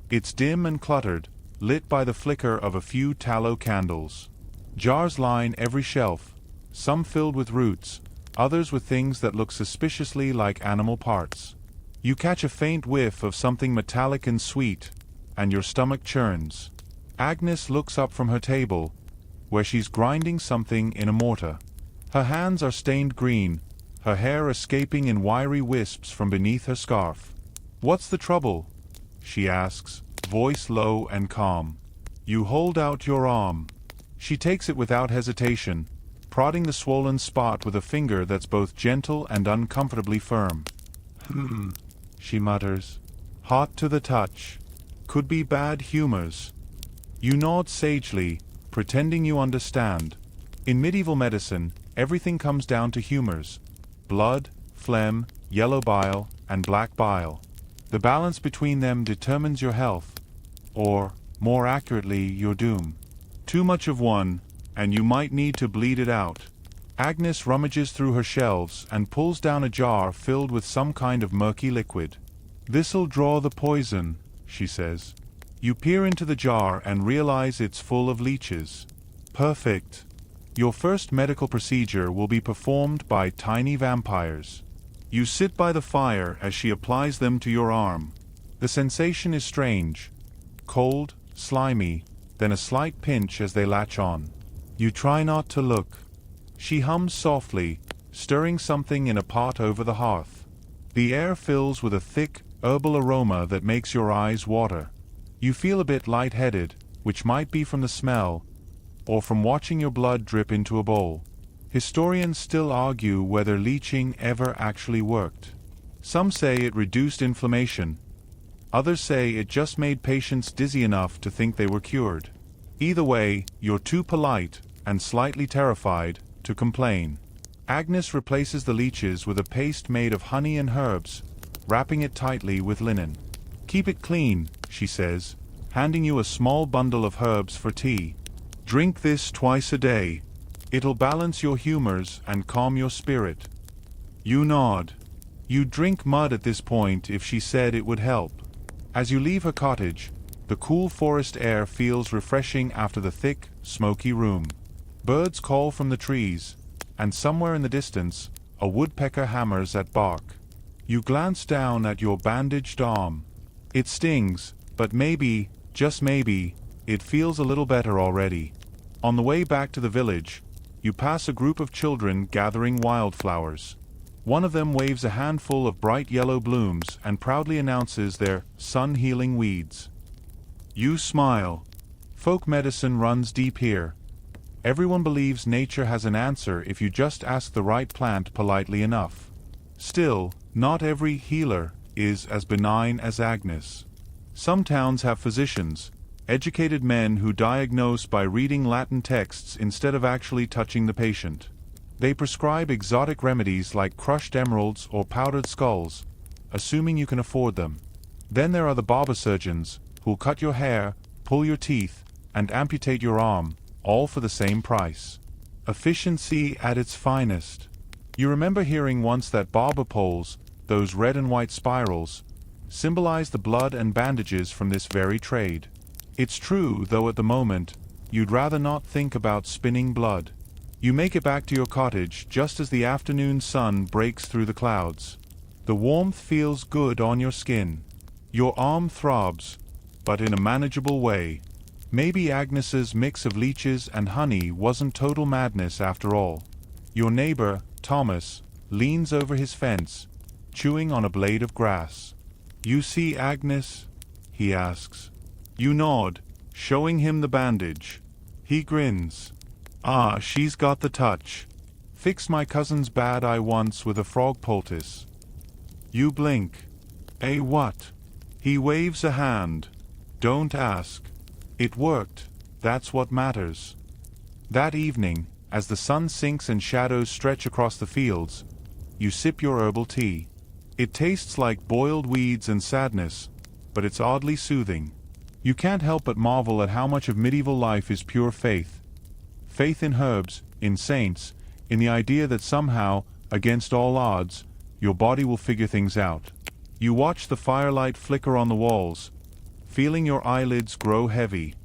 S1: It's dim and cluttered, lit by the flicker of a few tallow candles. Jars line every shelf, some filled with roots, others with things that look suspiciously like animal parts. You catch a faint whiff of something metallic and sweet, and your stomach churns. Agnes looks up from her table, where she's grinding something in a mortar. Her hands are stained green, her hair escaping in wiry wisps from beneath her scarf. "What's the trouble?" she asks, voice low and calm. You hold out your arm. She takes it without hesitation, prodding the swollen spot with a finger that's both gentle and uncomfortably firm. She mutters. Hot to the touch. Could be bad humors. You nod sagely, pretending you understand. In medieval medicine, everything comes down to humors. Blood, phlegm, yellow bile, and black bile. The balance between them determines your health, or, more accurately, your doom. Too much of one, and you might need to bleed it out. Agnes rummages through her shelves and pulls down a jar filled with some kind of murky liquid. "This'll draw the poison," she says. You peer into the jar and realize it's full of leeches. Perfect. Your first medical procedure will be performed by tiny vampires. You sit by the fire as she applies them to your arm. The sensation is strange. Cold, slimy, then a slight pinch as they latch on. You try not to look. She hums softly, stirring something in a pot over the hearth. The air fills with a thick, herbal aroma that makes your eyes water. You feel a bit lightheaded, which might be from the smell, or from watching your blood drip into a bowl. Historians still argue whether leeching ever actually worked. Some say it reduced inflammation. Others say it just made patients dizzy enough to think they were cured. Either way, you're too polite, and slightly terrified, to complain. Agnes replaces the leeches with a paste made of honey and herbs, wrapping it tightly with linen. "Keep it clean," she says, handing you a small bundle of herbs for tea. "Drink this twice a day. It'll balance your humors and calm your spirit." You nod. You'd drink mud at this point if she said it would help. As you leave her cottage, the cool forest air feels refreshing after the thick, smoky room. Birds call from the trees, and somewhere in the distance, a woodpecker hammers at bark. You glance down at your bandaged arm. It stings, but maybe, just maybe, it feels a little better already. On the way back to the village, you pass a group of children gathering wildflowers. One of them waves a handful of bright yellow blooms and proudly announces they're sun-healing weeds. You smile. Folk medicine runs deep here. Everyone believes nature has an answer if you just ask the right plant politely enough. Still, not every healer is as benign as Agnes. Some towns have physicians, educated men who diagnose by reading Latin texts instead of actually touching the patient. They prescribe exotic remedies like crushed emeralds or powdered skulls, assuming you can afford them. Then there are the barber surgeons, who'll cut your hair, pull your teeth, and amputate your arm, all for the same price. Efficiency at its finest. You remember hearing once that barber poles, those red and white spirals, symbolize the blood and bandages from this very trade. It's true, though at the moment, you'd rather not think about spinning blood. You make it back to your cottage just as the afternoon sun breaks through the clouds. The warmth feels good on your skin. Your arm throbs, but in a manageable way. Maybe Agnes's mix of leeches and honey wasn't total madness after all. Your neighbor, Thomas, leans over his fence, chewing on a blade of grass. "You see Agnes?" he asks. You nod, showing him the bandage. He grins. "Ah, she's got the touch. Fixed my cousin's bad eye once with a frog poultice." You blink. "Eh, what?" He waves a hand. "Don't ask. It worked. That's what matters." That evening, as the sun sinks and shadows stretch across the fields, you sip your herbal tea. It tastes like boiled weeds and sadness, but it's oddly soothing. You can't help but marvel at how much of medieval life is pure faith. Faith in herbs, in saints, in the idea that somehow, against all odds, your body will figure things out. You watch the firelight flicker on the walls, feeling your eyelids grow heavy.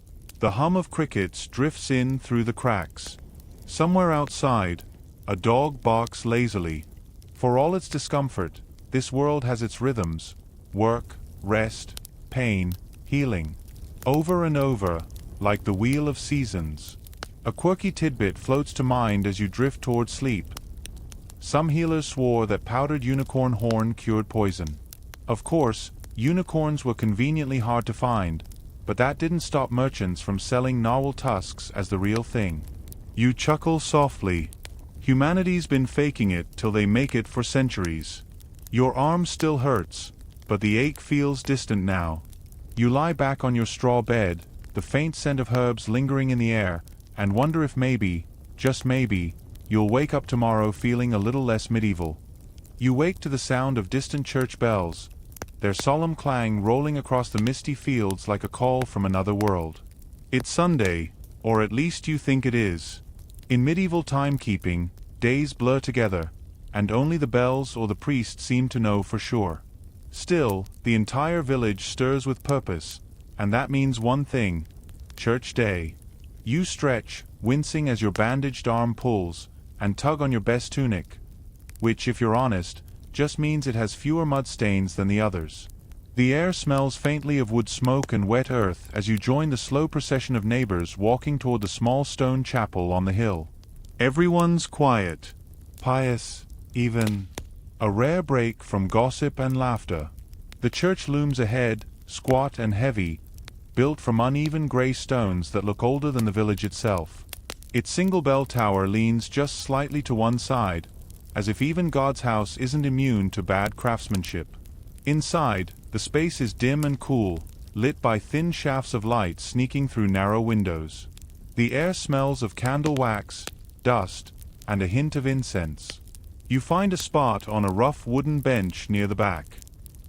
S1: The hum of crickets drifts in through the cracks. Somewhere outside, a dog barks lazily. For all its discomfort, this world has its rhythms: work, rest, pain, healing. Over and over, like the wheel of seasons. A quirky tidbit floats to mind as you drift toward sleep. Some healers swore that powdered unicorn horn cured poison. Of course, unicorns were conveniently hard to find, but that didn't stop merchants from selling narwhal tusks as the real thing. You chuckle softly. Humanity's been faking it till they make it for centuries. Your arm still hurts, but the ache feels distant now. You lie back on your straw bed, the faint scent of herbs lingering in the air, and wonder if maybe, just maybe, you'll wake up tomorrow feeling a little less medieval. You wake to the sound of distant church bells, their solemn clang rolling across the misty fields like a call from another world. It's Sunday, or at least you think it is. In medieval timekeeping, days blur together, and only the bells or the priest seem to know for sure. Still, the entire village stirs with purpose, and that means one thing: church day. You stretch, wincing as your bandaged arm pulls, and tug on your best tunic, which, if you're honest, just means it has fewer mud stains than the others. The air smells faintly of wood smoke and wet earth as you join the slow procession of neighbors walking toward the small stone chapel on the hill. Everyone's quiet, pious, even. A rare break from gossip and laughter. The church looms ahead, squat and heavy, built from uneven gray stones that look older than the village itself. Its single bell tower leans just slightly to one side, as if even God's house isn't immune to bad craftsmanship. Inside, the space is dim and cool, lit by thin shafts of light sneaking through narrow windows. The air smells of candle wax, dust, and a hint of incense. You find a spot on a rough wooden bench near the back.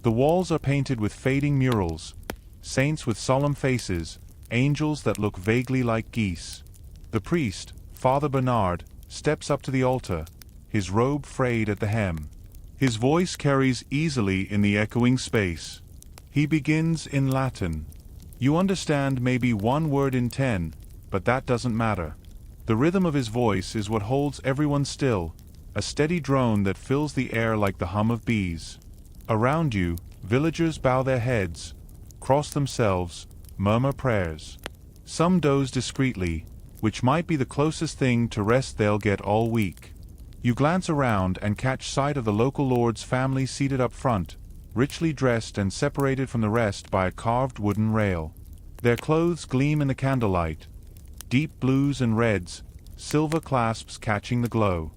S1: The walls are painted with fading murals, saints with solemn faces, angels that look vaguely like geese. The priest, Father Bernard, steps up to the altar, his robe frayed at the hem. His voice carries easily in the echoing space. He begins in Latin. You understand maybe one word in 10, but that doesn't matter. The rhythm of his voice is what holds everyone still, a steady drone that fills the air like the hum of bees. Around you, villagers bow their heads, cross themselves, murmur prayers. Some doze discreetly, which might be the closest thing to rest they'll get all week. You glance around and catch sight of the local lord's family seated up front, richly dressed and separated from the rest by a carved wooden rail. Their clothes gleam in the candlelight, deep blues and reds, silver clasps catching the glow.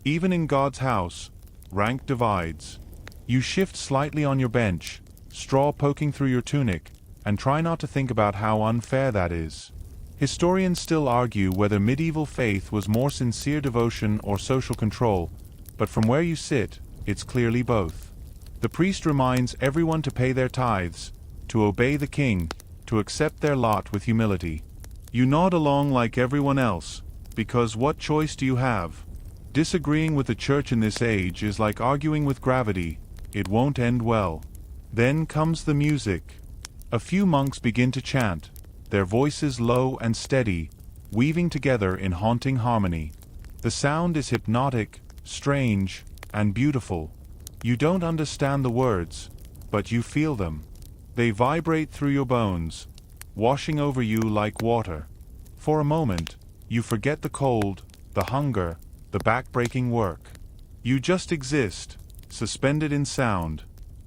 S1: Even in God's house, rank divides. You shift slightly on your bench, straw poking through your tunic, and try not to think about how unfair that is. Historians still argue whether medieval faith was more sincere devotion or social control, but from where you sit, it's clearly both. The priest reminds everyone to pay their tithes, to obey the king, to accept their lot with humility. You nod along like everyone else, because what choice do you have? Disagreeing with the church in this age is like arguing with gravity. It won't end well. Then comes the music. A few monks begin to chant, their voices low and steady, weaving together in haunting harmony. The sound is hypnotic, strange, and beautiful. You don't understand the words, but you feel them. They vibrate through your bones, washing over you like water. For a moment, you forget the cold, the hunger, the backbreaking work. You just exist, suspended in sound.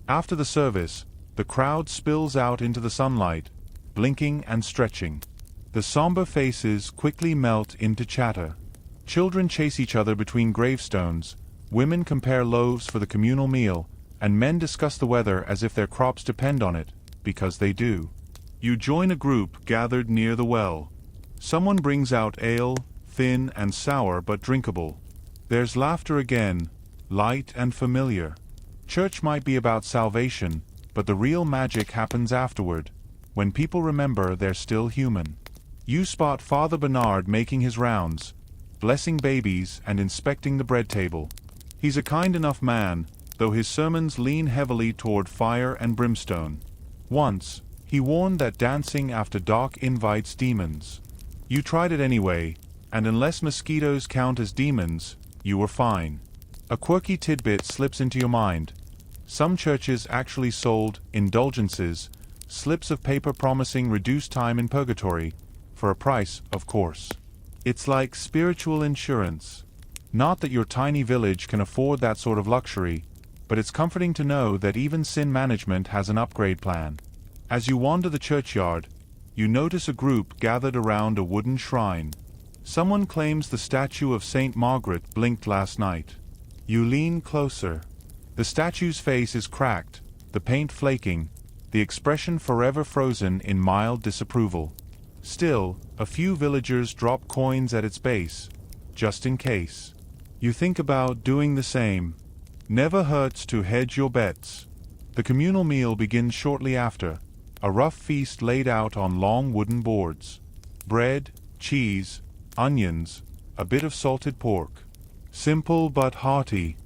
S1: After the service, the crowd spills out into the sunlight, blinking and stretching. The somber faces quickly melt into chatter. Children chase each other between gravestones, women compare loaves for the communal meal, and men discuss the weather as if their crops depend on it, because they do. You join a group gathered near the well. Someone brings out ale, thin and sour but drinkable. There's laughter again, light and familiar. Church might be about salvation, but the real magic happens afterward, when people remember they're still human. You spot Father Bernard making his rounds, blessing babies and inspecting the bread table. He's a kind enough man, though his sermons lean heavily toward fire and brimstone. Once, he warned that dancing after dark invites demons. You tried it anyway, and unless mosquitoes count as demons, you were fine. A quirky tidbit slips into your mind. Some churches actually sold indulgences, slips of paper promising reduced time in purgatory, for a price, of course. It's like spiritual insurance. Not that your tiny village can afford that sort of luxury, but it's comforting to know that even sin management has an upgrade plan. As you wander the churchyard, you notice a group gathered around a wooden shrine. Someone claims the statue of Saint Margaret blinked last night. You lean closer. The statue's face is cracked, the paint flaking, the expression forever frozen in mild disapproval. Still, a few villagers drop coins at its base, just in case. You think about doing the same. Never hurts to hedge your bets. The communal meal begins shortly after, a rough feast laid out on long wooden boards. Bread, cheese, onions, a bit of salted pork. Simple but hearty.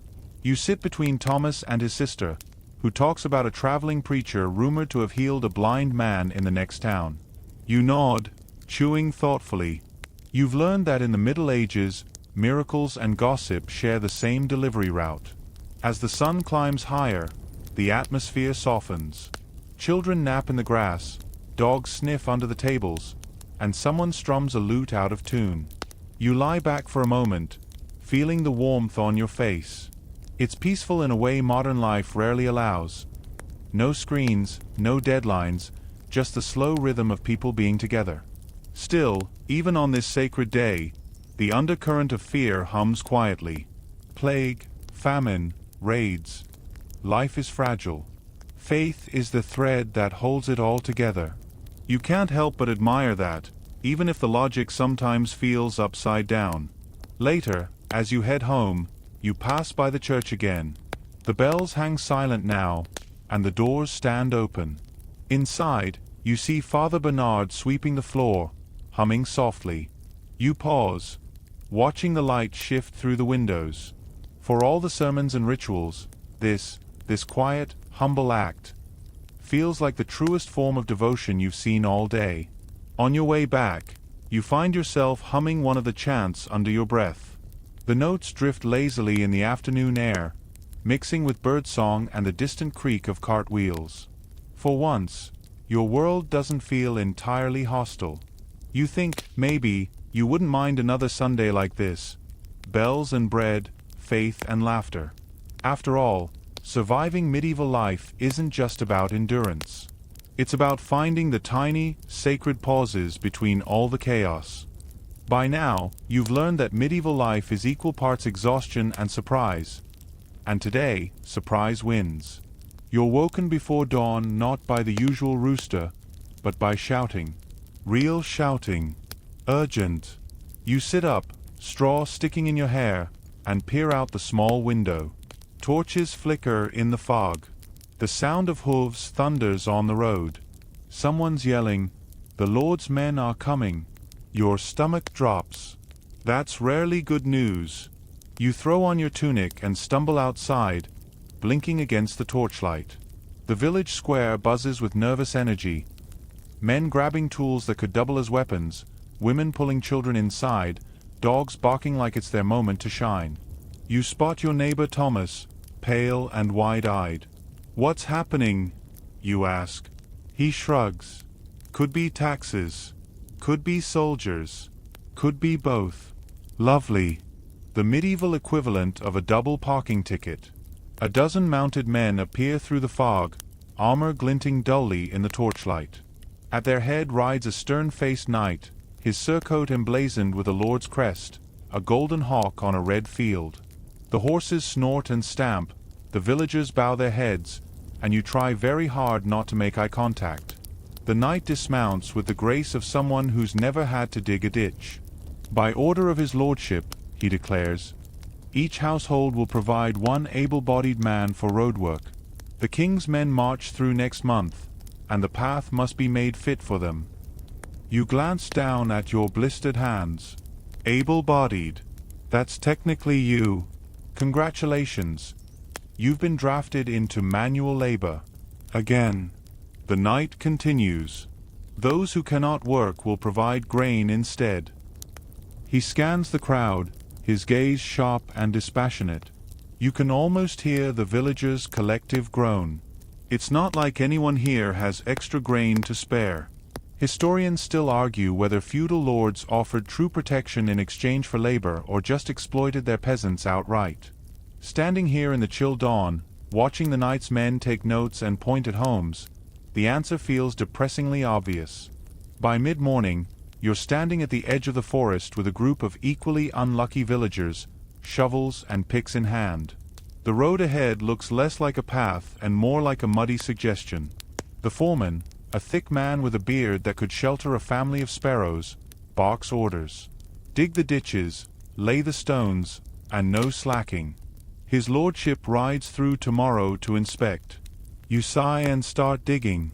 S1: You sit between Thomas and his sister, who talks about a traveling preacher rumored to have healed a blind man in the next town. You nod, chewing thoughtfully. You've learned that in the Middle Ages, miracles and gossip share the same delivery route. As the sun climbs higher, the atmosphere softens. Children nap in the grass, dogs sniff under the tables, and someone strums a lute out of tune. You lie back for a moment, feeling the warmth on your face. It's peaceful in a way modern life rarely allows. No screens, no deadlines, just the slow rhythm of people being together. Still, even on this sacred day, the undercurrent of fear hums quietly. Plague, famine, raids. Life is fragile. Faith is the thread that holds it all together. You can't help but admire that, even if the logic sometimes feels upside down. Later, as you head home, you pass by the church again. The bells hang silent now, and the doors stand open. Inside, you see Father Bernard sweeping the floor, humming softly. You pause, watching the light shift through the windows. For all the sermons and rituals, this quiet, humble act feels like the truest form of devotion you've seen all day. On your way back, you find yourself humming one of the chants under your breath. The notes drift lazily in the afternoon air, mixing with birdsong and the distant creak of cart wheels. For once, your world doesn't feel entirely hostile. You think, maybe, you wouldn't mind another Sunday like this. Bells and bread, faith and laughter. After all, surviving medieval life isn't just about endurance. It's about finding the tiny, sacred pauses between all the chaos. By now, you've learned that medieval life is equal parts exhaustion and surprise. And today, surprise wins. You're woken before dawn not by the usual rooster, but by shouting. Real shouting. Urgent. You sit up, straw sticking in your hair, and peer out the small window. Torches flicker in the fog. The sound of hooves thunders on the road. Someone's yelling, "The Lord's men are coming." Your stomach drops. That's rarely good news. You throw on your tunic and stumble outside, blinking against the torchlight. The village square buzzes with nervous energy. Men grabbing tools that could double as weapons, women pulling children inside, dogs barking like it's their moment to shine. You spot your neighbor Thomas, pale and wide-eyed. "What's happening?" you ask. He shrugs. "Could be taxes. Could be soldiers. Could be both." Lovely. The medieval equivalent of a double parking ticket. A dozen mounted men appear through the fog, armor glinting dully in the torchlight. At their head rides a stern-faced knight, his surcoat emblazoned with a lord's crest, a golden hawk on a red field. The horses snort and stamp, the villagers bow their heads, and you try very hard not to make eye contact. The knight dismounts with the grace of someone who's never had to dig a ditch. "By order of his lordship," he declares, Each household will provide one able-bodied man for road work. The king's men march through next month, and the path must be made fit for them. You glance down at your blistered hands. Able-bodied. That's technically you. Congratulations. You've been drafted into manual labor. Again. The night continues. Those who cannot work will provide grain instead. He scans the crowd, his gaze sharp and dispassionate. You can almost hear the villagers' collective groan. It's not like anyone here has extra grain to spare. Historians still argue whether feudal lords offered true protection in exchange for labor or just exploited their peasants outright. Standing here in the chill dawn, watching the night's men take notes and point at homes, the answer feels depressingly obvious. By mid-morning, you're standing at the edge of the forest with a group of equally unlucky villagers, shovels and picks in hand. The road ahead looks less like a path and more like a muddy suggestion. The foreman, a thick man with a beard that could shelter a family of sparrows, barks orders. Dig the ditches, lay the stones, and no slacking. His lordship rides through tomorrow to inspect. You sigh and start digging.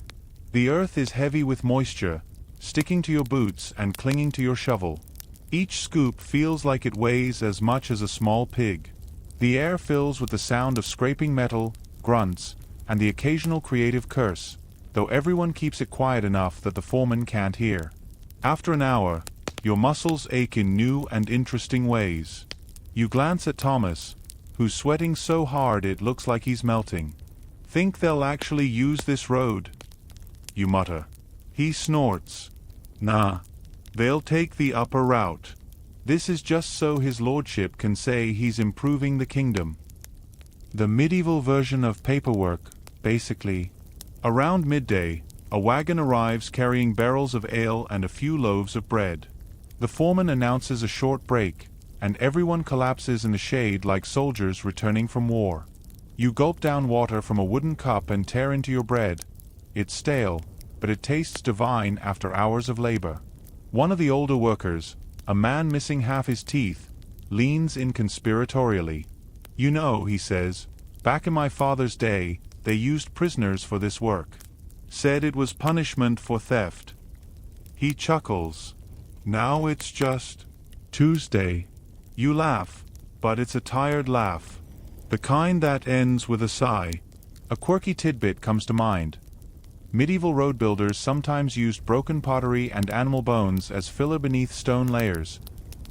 S1: The earth is heavy with moisture, sticking to your boots and clinging to your shovel. Each scoop feels like it weighs as much as a small pig. The air fills with the sound of scraping metal, grunts, and the occasional creative curse, though everyone keeps it quiet enough that the foreman can't hear. After an hour, your muscles ache in new and interesting ways. You glance at Thomas, who's sweating so hard it looks like he's melting. Think they'll actually use this road? You mutter. He snorts. Nah. They'll take the upper route. This is just so his lordship can say he's improving the kingdom. The medieval version of paperwork, basically. Around midday, a wagon arrives carrying barrels of ale and a few loaves of bread. The foreman announces a short break, and everyone collapses in the shade like soldiers returning from war. You gulp down water from a wooden cup and tear into your bread. It's stale, but it tastes divine after hours of labor. One of the older workers, a man missing half his teeth, leans in conspiratorially. You know, he says, back in my father's day, they used prisoners for this work. Said it was punishment for theft. He chuckles. Now it's just Tuesday. You laugh, but it's a tired laugh. The kind that ends with a sigh. A quirky tidbit comes to mind. Medieval road builders sometimes used broken pottery and animal bones as filler beneath stone layers,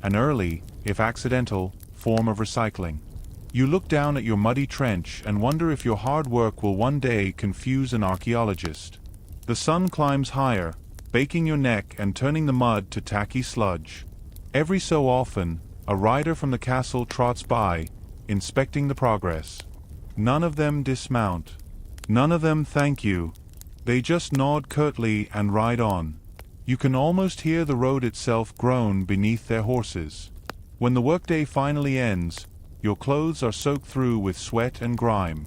S1: an early, if accidental, form of recycling. You look down at your muddy trench and wonder if your hard work will one day confuse an archaeologist. The sun climbs higher, baking your neck and turning the mud to tacky sludge. Every so often, a rider from the castle trots by, inspecting the progress. None of them dismount. None of them thank you. They just nod curtly and ride on. You can almost hear the road itself groan beneath their horses. When the workday finally ends, your clothes are soaked through with sweat and grime.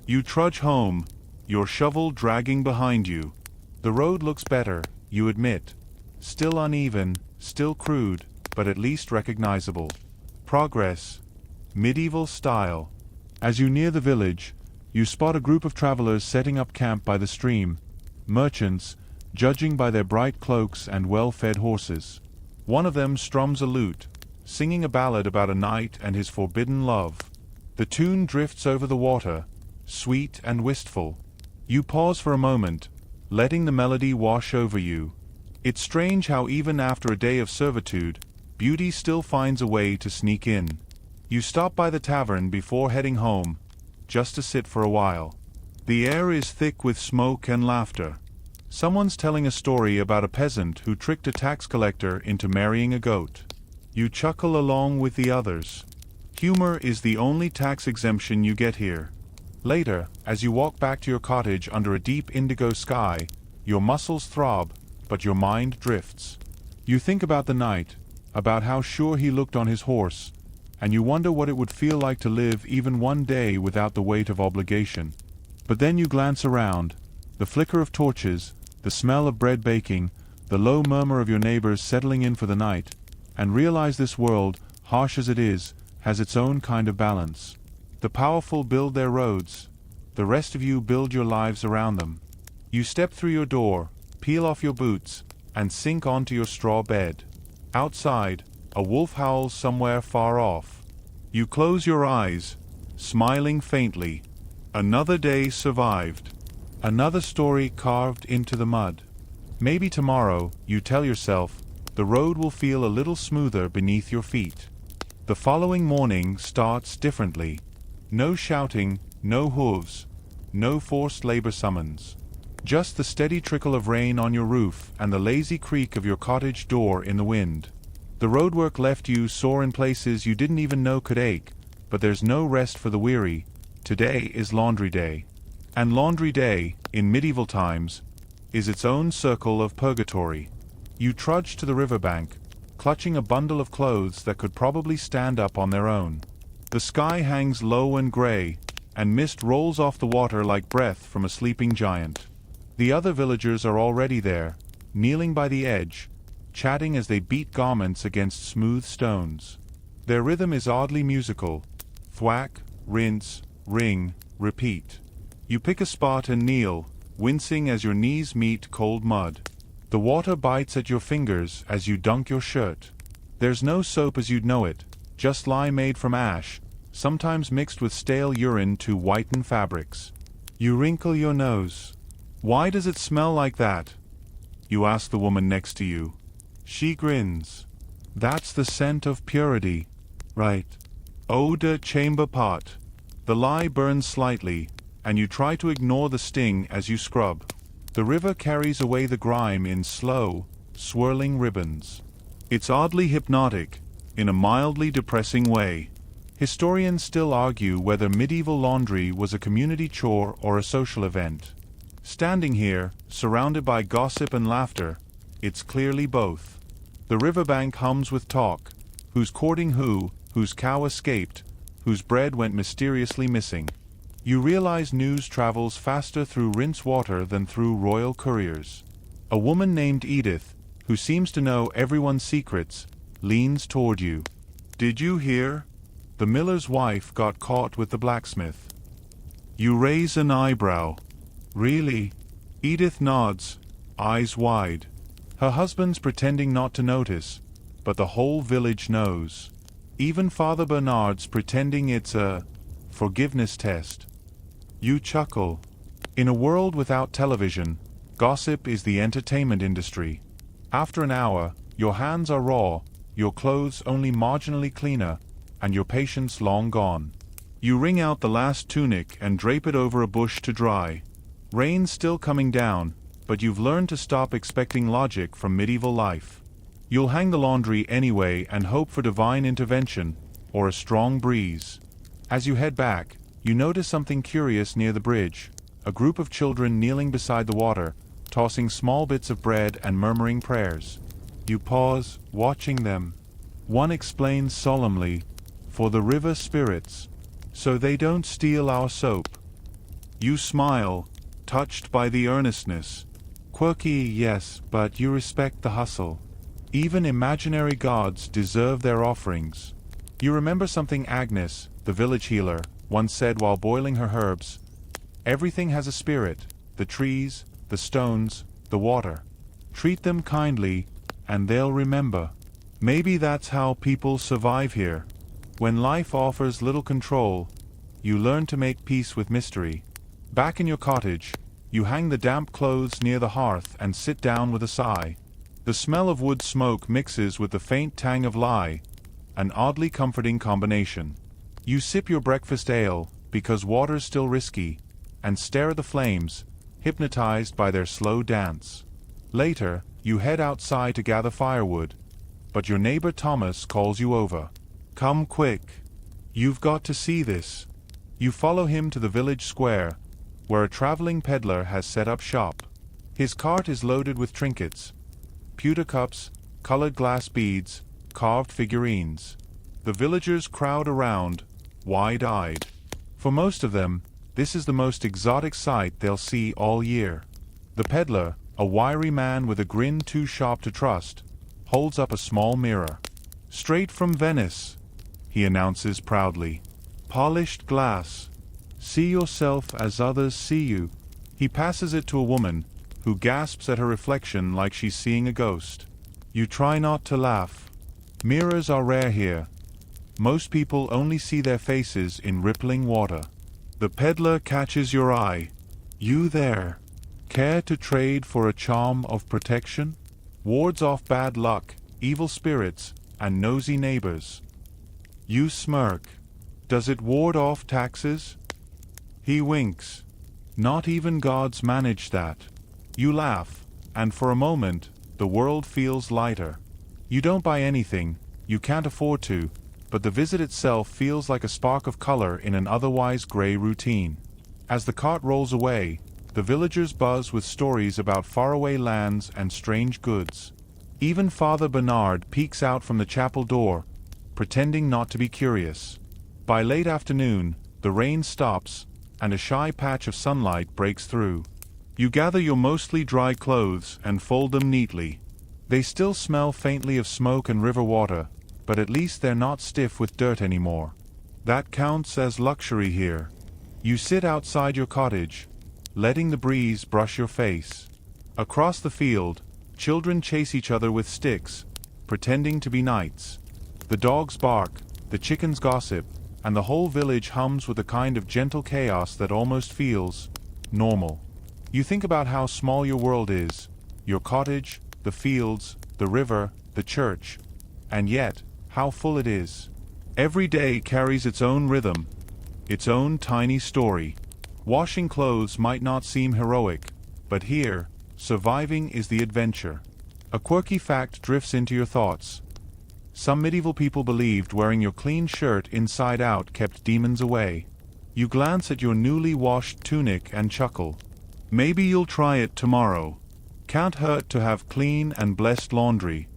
S1: You trudge home, your shovel dragging behind you. The road looks better, you admit. Still uneven, still crude, but at least recognizable. Progress. Medieval style. As you near the village, you spot a group of travelers setting up camp by the stream. Merchants, judging by their bright cloaks and well-fed horses. One of them strums a lute, singing a ballad about a knight and his forbidden love. The tune drifts over the water, sweet and wistful. You pause for a moment, letting the melody wash over you. It's strange how even after a day of servitude, beauty still finds a way to sneak in. You stop by the tavern before heading home, just to sit for a while. The air is thick with smoke and laughter. Someone's telling a story about a peasant who tricked a tax collector into marrying a goat. You chuckle along with the others. Humor is the only tax exemption you get here. Later, as you walk back to your cottage under a deep indigo sky, your muscles throb, but your mind drifts. You think about the night, about how sure he looked on his horse, and you wonder what it would feel like to live even one day without the weight of obligation. But then you glance around, the flicker of torches, the smell of bread baking, the low murmur of your neighbors settling in for the night, and realize this world, harsh as it is, has its own kind of balance. The powerful build their roads. The rest of you build your lives around them. You step through your door, peel off your boots, and sink onto your straw bed. Outside, a wolf howls somewhere far off. You close your eyes, smiling faintly. Another day survived. Another story carved into the mud. Maybe tomorrow, you tell yourself, the road will feel a little smoother beneath your feet. The following morning starts differently. No shouting, no hooves, no forced labor summons. Just the steady trickle of rain on your roof and the lazy creak of your cottage door in the wind. The roadwork left you sore in places you didn't even know could ache, but there's no rest for the weary. Today is laundry day. And laundry day, in medieval times, is its own circle of purgatory. You trudge to the riverbank, clutching a bundle of clothes that could probably stand up on their own. The sky hangs low and gray, and mist rolls off the water like breath from a sleeping giant. The other villagers are already there, kneeling by the edge, chatting as they beat garments against smooth stones. Their rhythm is oddly musical. Thwack, rinse, ring, repeat. You pick a spot and kneel, wincing as your knees meet cold mud. The water bites at your fingers as you dunk your shirt. There's no soap as you'd know it, just lye made from ash, sometimes mixed with stale urine to whiten fabrics. You wrinkle your nose. Why does it smell like that? You ask the woman next to you. She grins. That's the scent of purity. Right. Eau de chamber pot. The lye burns slightly, and you try to ignore the sting as you scrub. The river carries away the grime in slow, swirling ribbons. It's oddly hypnotic, in a mildly depressing way. Historians still argue whether medieval laundry was a community chore or a social event. Standing here, surrounded by gossip and laughter, it's clearly both. The riverbank hums with talk. Who's courting who, whose cow escaped, whose bread went mysteriously missing. You realize news travels faster through rinse water than through royal couriers. A woman named Edith, who seems to know everyone's secrets, leans toward you. Did you hear? The miller's wife got caught with the blacksmith. You raise an eyebrow. Really? Edith nods, eyes wide. Her husband's pretending not to notice, but the whole village knows. Even Father Bernard's pretending it's a forgiveness test. You chuckle. In a world without television, gossip is the entertainment industry. After an hour, your hands are raw, your clothes only marginally cleaner, and your patience long gone. You wring out the last tunic and drape it over a bush to dry. Rain's still coming down, but you've learned to stop expecting logic from medieval life. You'll hang the laundry anyway and hope for divine intervention, or a strong breeze. As you head back, you notice something curious near the bridge, a group of children kneeling beside the water, tossing small bits of bread and murmuring prayers. You pause, watching them. One explains solemnly, "For the river spirits, so they don't steal our soap." You smile, touched by the earnestness. Quirky, yes, but you respect the hustle. Even imaginary gods deserve their offerings. You remember something Agnes, the village healer, once said while boiling her herbs. Everything has a spirit, the trees, the stones, the water. Treat them kindly, and they'll remember. Maybe that's how people survive here. When life offers little control, you learn to make peace with mystery. Back in your cottage, you hang the damp clothes near the hearth and sit down with a sigh. The smell of wood smoke mixes with the faint tang of lye, an oddly comforting combination. You sip your breakfast ale, because water's still risky, and stare at the flames, hypnotized by their slow dance. Later, you head outside to gather firewood, but your neighbor Thomas calls you over. Come quick. You've got to see this. You follow him to the village square, where a traveling peddler has set up shop. His cart is loaded with trinkets, pewter cups, colored glass beads, carved figurines. The villagers crowd around, wide-eyed. For most of them, this is the most exotic sight they'll see all year. The peddler, a wiry man with a grin too sharp to trust, holds up a small mirror. Straight from Venice. he announces proudly. Polished glass. See yourself as others see you. He passes it to a woman, who gasps at her reflection like she's seeing a ghost. You try not to laugh. Mirrors are rare here. Most people only see their faces in rippling water. The peddler catches your eye. You there. Care to trade for a charm of protection? Wards off bad luck, evil spirits, and nosy neighbors. You smirk. Does it ward off taxes? He winks. Not even gods manage that. You laugh, and for a moment, the world feels lighter. You don't buy anything, you can't afford to, but the visit itself feels like a spark of color in an otherwise gray routine. As the cart rolls away, the villagers buzz with stories about faraway lands and strange goods. Even Father Bernard peeks out from the chapel door, pretending not to be curious. By late afternoon, the rain stops, and a shy patch of sunlight breaks through. You gather your mostly dry clothes and fold them neatly. They still smell faintly of smoke and river water, but at least they're not stiff with dirt anymore. That counts as luxury here. You sit outside your cottage, letting the breeze brush your face. Across the field, children chase each other with sticks, pretending to be knights. The dogs bark, the chickens gossip, and the whole village hums with a kind of gentle chaos that almost feels normal. You think about how small your world is, your cottage, the fields, the river, the church, and yet, how full it is. Every day carries its own rhythm, its own tiny story. Washing clothes might not seem heroic, but here, surviving is the adventure. A quirky fact drifts into your thoughts. Some medieval people believed wearing your clean shirt inside out kept demons away. You glance at your newly washed tunic and chuckle. Maybe you'll try it tomorrow. Can't hurt to have clean and blessed laundry.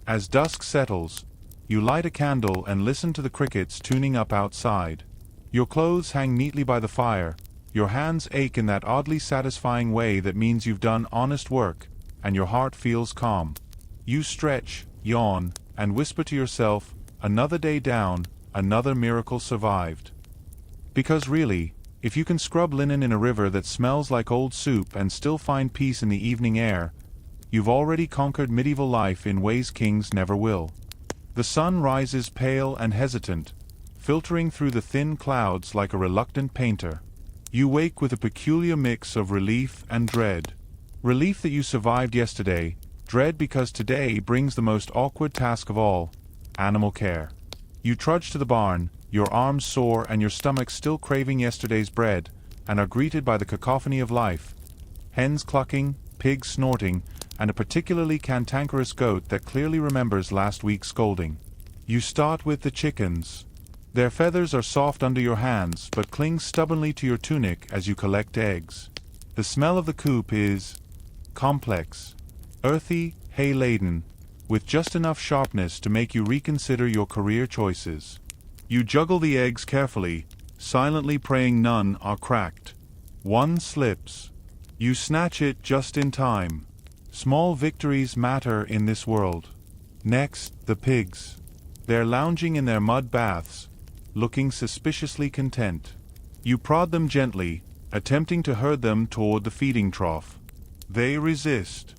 S1: As dusk settles, you light a candle and listen to the crickets tuning up outside. Your clothes hang neatly by the fire, your hands ache in that oddly satisfying way that means you've done honest work, and your heart feels calm. You stretch, yawn, and whisper to yourself, another day down, another miracle survived. Because really, if you can scrub linen in a river that smells like old soup and still find peace in the evening air, you've already conquered medieval life in ways kings never will. The sun rises pale and hesitant, filtering through the thin clouds like a reluctant painter. You wake with a peculiar mix of relief and dread. Relief that you survived yesterday, dread because today brings the most awkward task of all, animal care. You trudge to the barn, your arms sore and your stomach still craving yesterday's bread, and are greeted by the cacophony of life. Hens clucking, pigs snorting, and a particularly cantankerous goat that clearly remembers last week's scolding. You start with the chickens. Their feathers are soft under your hands, but cling stubbornly to your tunic as you collect eggs. The smell of the coop is complex, earthy, hay-laden, with just enough sharpness to make you reconsider your career choices. You juggle the eggs carefully, silently praying none are cracked. One slips. You snatch it just in time. Small victories matter in this world. Next, the pigs. They're lounging in their mud baths, looking suspiciously content. You prod them gently, attempting to herd them toward the feeding trough. They resist.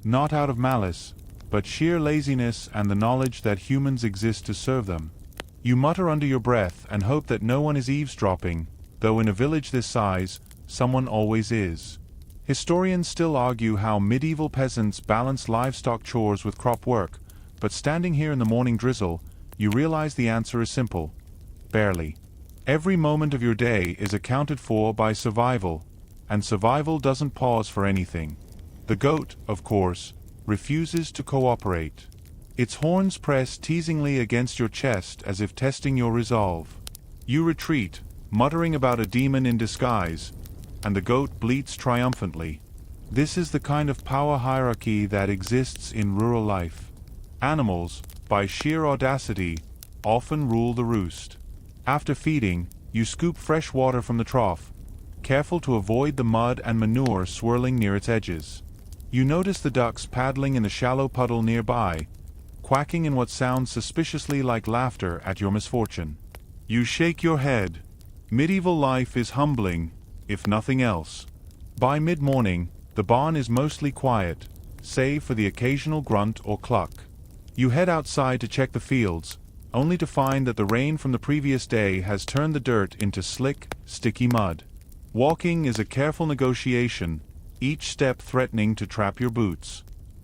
S1: Not out of malice, but sheer laziness and the knowledge that humans exist to serve them. You mutter under your breath and hope that no one is eavesdropping, though in a village this size, someone always is. Historians still argue how medieval peasants balanced livestock chores with crop work, but standing here in the morning drizzle, you realize the answer is simple. Barely. Every moment of your day is accounted for by survival, and survival doesn't pause for anything. The goat, of course, refuses to cooperate. Its horns press teasingly against your chest as if testing your resolve. You retreat, muttering about a demon in disguise, and the goat bleats triumphantly. This is the kind of power hierarchy that exists in rural life. Animals, by sheer audacity, often rule the roost. After feeding, you scoop fresh water from the trough, careful to avoid the mud and manure swirling near its edges. You notice the ducks paddling in the shallow puddle nearby, quacking in what sounds suspiciously like laughter at your misfortune. You shake your head. Medieval life is humbling, if nothing else. By mid-morning, the barn is mostly quiet, save for the occasional grunt or cluck. You head outside to check the fields, only to find that the rain from the previous day has turned the dirt into slick, sticky mud. Walking is a careful negotiation, each step threatening to trap your boots.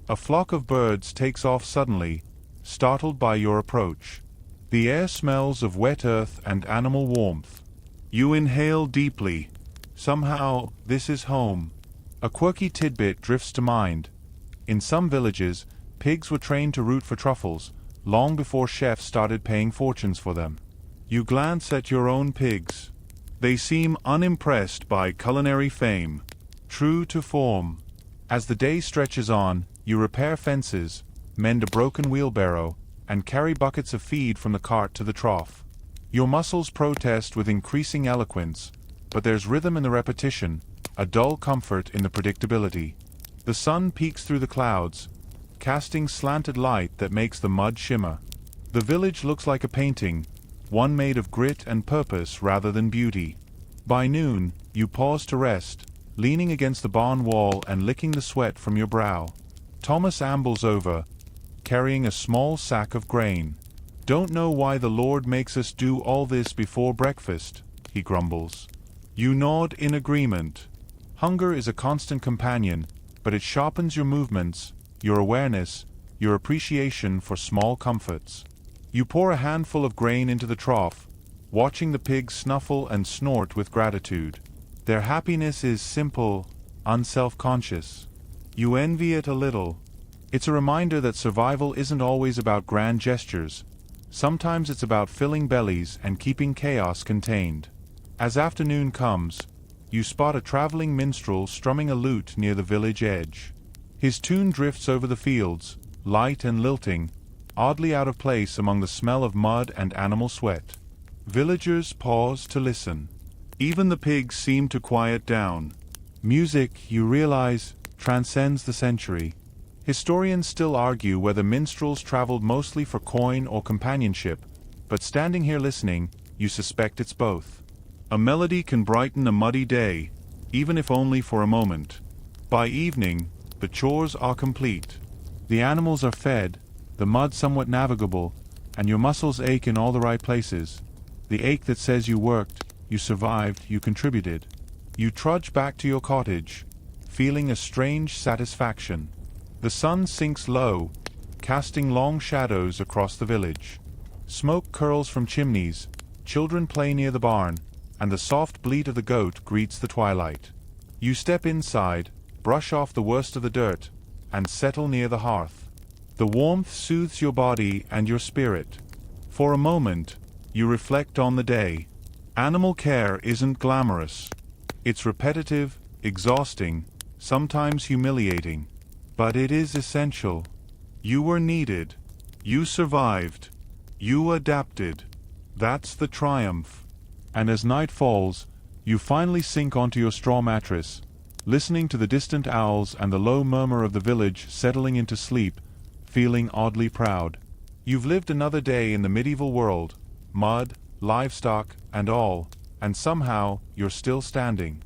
S1: A flock of birds takes off suddenly, startled by your approach. The air smells of wet earth and animal warmth. You inhale deeply. Somehow, this is home. A quirky tidbit drifts to mind. In some villages, pigs were trained to root for truffles, long before chefs started paying fortunes for them. You glance at your own pigs. They seem unimpressed by culinary fame, true to form. As the day stretches on, you repair fences, mend a broken wheelbarrow, and carry buckets of feed from the cart to the trough. Your muscles protest with increasing eloquence, but there's rhythm in the repetition, a dull comfort in the predictability. The sun peeks through the clouds, casting slanted light that makes the mud shimmer. The village looks like a painting, one made of grit and purpose rather than beauty. By noon, you pause to rest, leaning against the barn wall and licking the sweat from your brow. Thomas ambles over, carrying a small sack of grain. "Don't know why the Lord makes us do all this before breakfast," he grumbles. You nod in agreement. Hunger is a constant companion, but it sharpens your movements, your awareness, your appreciation for small comforts. You pour a handful of grain into the trough, watching the pigs snuffle and snort with gratitude. Their happiness is simple, unself-conscious. You envy it a little. It's a reminder that survival isn't always about grand gestures. Sometimes it's about filling bellies and keeping chaos contained. As afternoon comes, you spot a traveling minstrel strumming a lute near the village edge. His tune drifts over the fields, light and lilting, oddly out of place among the smell of mud and animal sweat. Villagers pause to listen. Even the pigs seem to quiet down. Music, you realize, transcends the century. Historians still argue whether minstrels traveled mostly for coin or companionship, but standing here listening, you suspect it's both. A melody can brighten a muddy day, even if only for a moment. By evening, the chores are complete. The animals are fed, the mud somewhat navigable, and your muscles ache in all the right places. The ache that says you worked, you survived, you contributed. You trudge back to your cottage, feeling a strange satisfaction. The sun sinks low, casting long shadows across the village. Smoke curls from chimneys, children play near the barn, and the soft bleat of the goat greets the twilight. You step inside, brush off the worst of the dirt, and settle near the hearth. The warmth soothes your body and your spirit. For a moment, you reflect on the day. Animal care isn't glamorous. It's repetitive, exhausting, sometimes humiliating. But it is essential. You were needed. You survived. You adapted. That's the triumph. And as night falls, you finally sink onto your straw mattress, listening to the distant owls and the low murmur of the village settling into sleep, feeling oddly proud. You've lived another day in the medieval world, mud, livestock, and all, and somehow you're still standing.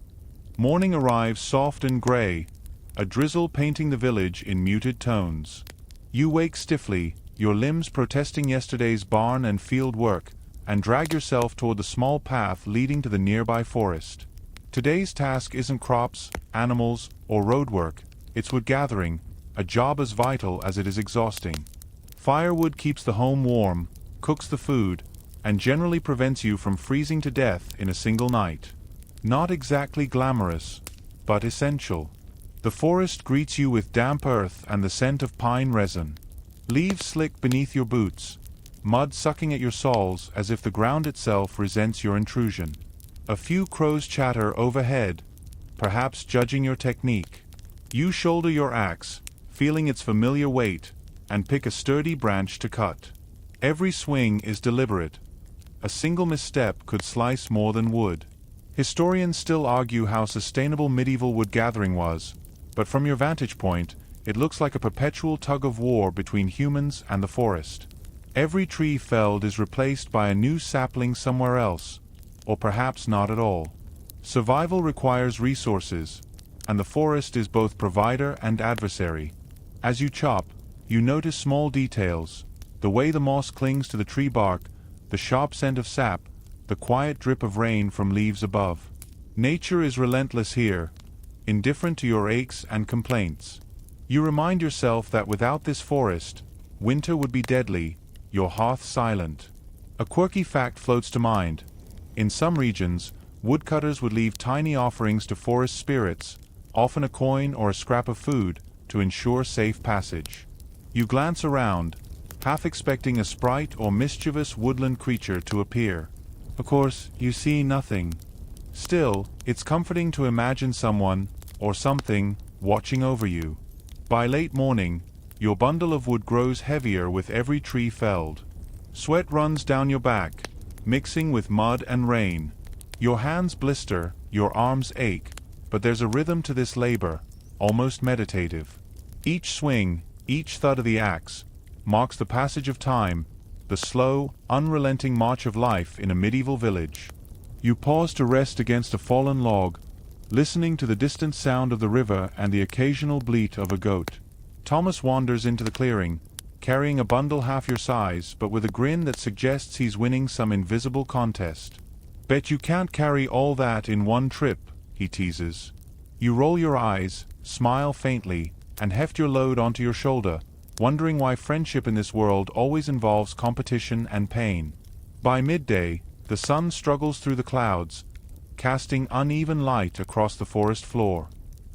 S1: Morning arrives soft and gray, a drizzle painting the village in muted tones. You wake stiffly, your limbs protesting yesterday's barn and field work, and drag yourself toward the small path leading to the nearby forest. Today's task isn't crops, animals, or road work, it's wood gathering, a job as vital as it is exhausting. Firewood keeps the home warm, cooks the food, and generally prevents you from freezing to death in a single night. Not exactly glamorous, but essential. The forest greets you with damp earth and the scent of pine resin. Leaves slick beneath your boots, mud sucking at your soles as if the ground itself resents your intrusion. A few crows chatter overhead, perhaps judging your technique. You shoulder your axe, feeling its familiar weight, and pick a sturdy branch to cut. Every swing is deliberate. A single misstep could slice more than wood. Historians still argue how sustainable medieval wood gathering was, but from your vantage point, it looks like a perpetual tug-of-war between humans and the forest. Every tree felled is replaced by a new sapling somewhere else, or perhaps not at all. Survival requires resources, and the forest is both provider and adversary. As you chop, you notice small details: the way the moss clings to the tree bark, the sharp scent of sap, the quiet drip of rain from leaves above. Nature is relentless here, indifferent to your aches and complaints. You remind yourself that without this forest, winter would be deadly, your hearth silent. A quirky fact floats to mind. In some regions, woodcutters would leave tiny offerings to forest spirits, often a coin or a scrap of food, to ensure safe passage. You glance around, half expecting a sprite or mischievous woodland creature to appear. Of course, you see nothing. Still, it's comforting to imagine someone, or something, watching over you. By late morning, your bundle of wood grows heavier with every tree felled. Sweat runs down your back, mixing with mud and rain. Your hands blister, your arms ache, but there's a rhythm to this labor, almost meditative. Each swing, each thud of the axe, marks the passage of time, the slow, unrelenting march of life in a medieval village. You pause to rest against a fallen log, listening to the distant sound of the river and the occasional bleat of a goat. Thomas wanders into the clearing, carrying a bundle half your size but with a grin that suggests he's winning some invisible contest. "Bet you can't carry all that in one trip," he teases. You roll your eyes, smile faintly, and heft your load onto your shoulder, wondering why friendship in this world always involves competition and pain. By midday, the sun struggles through the clouds, casting uneven light across the forest floor.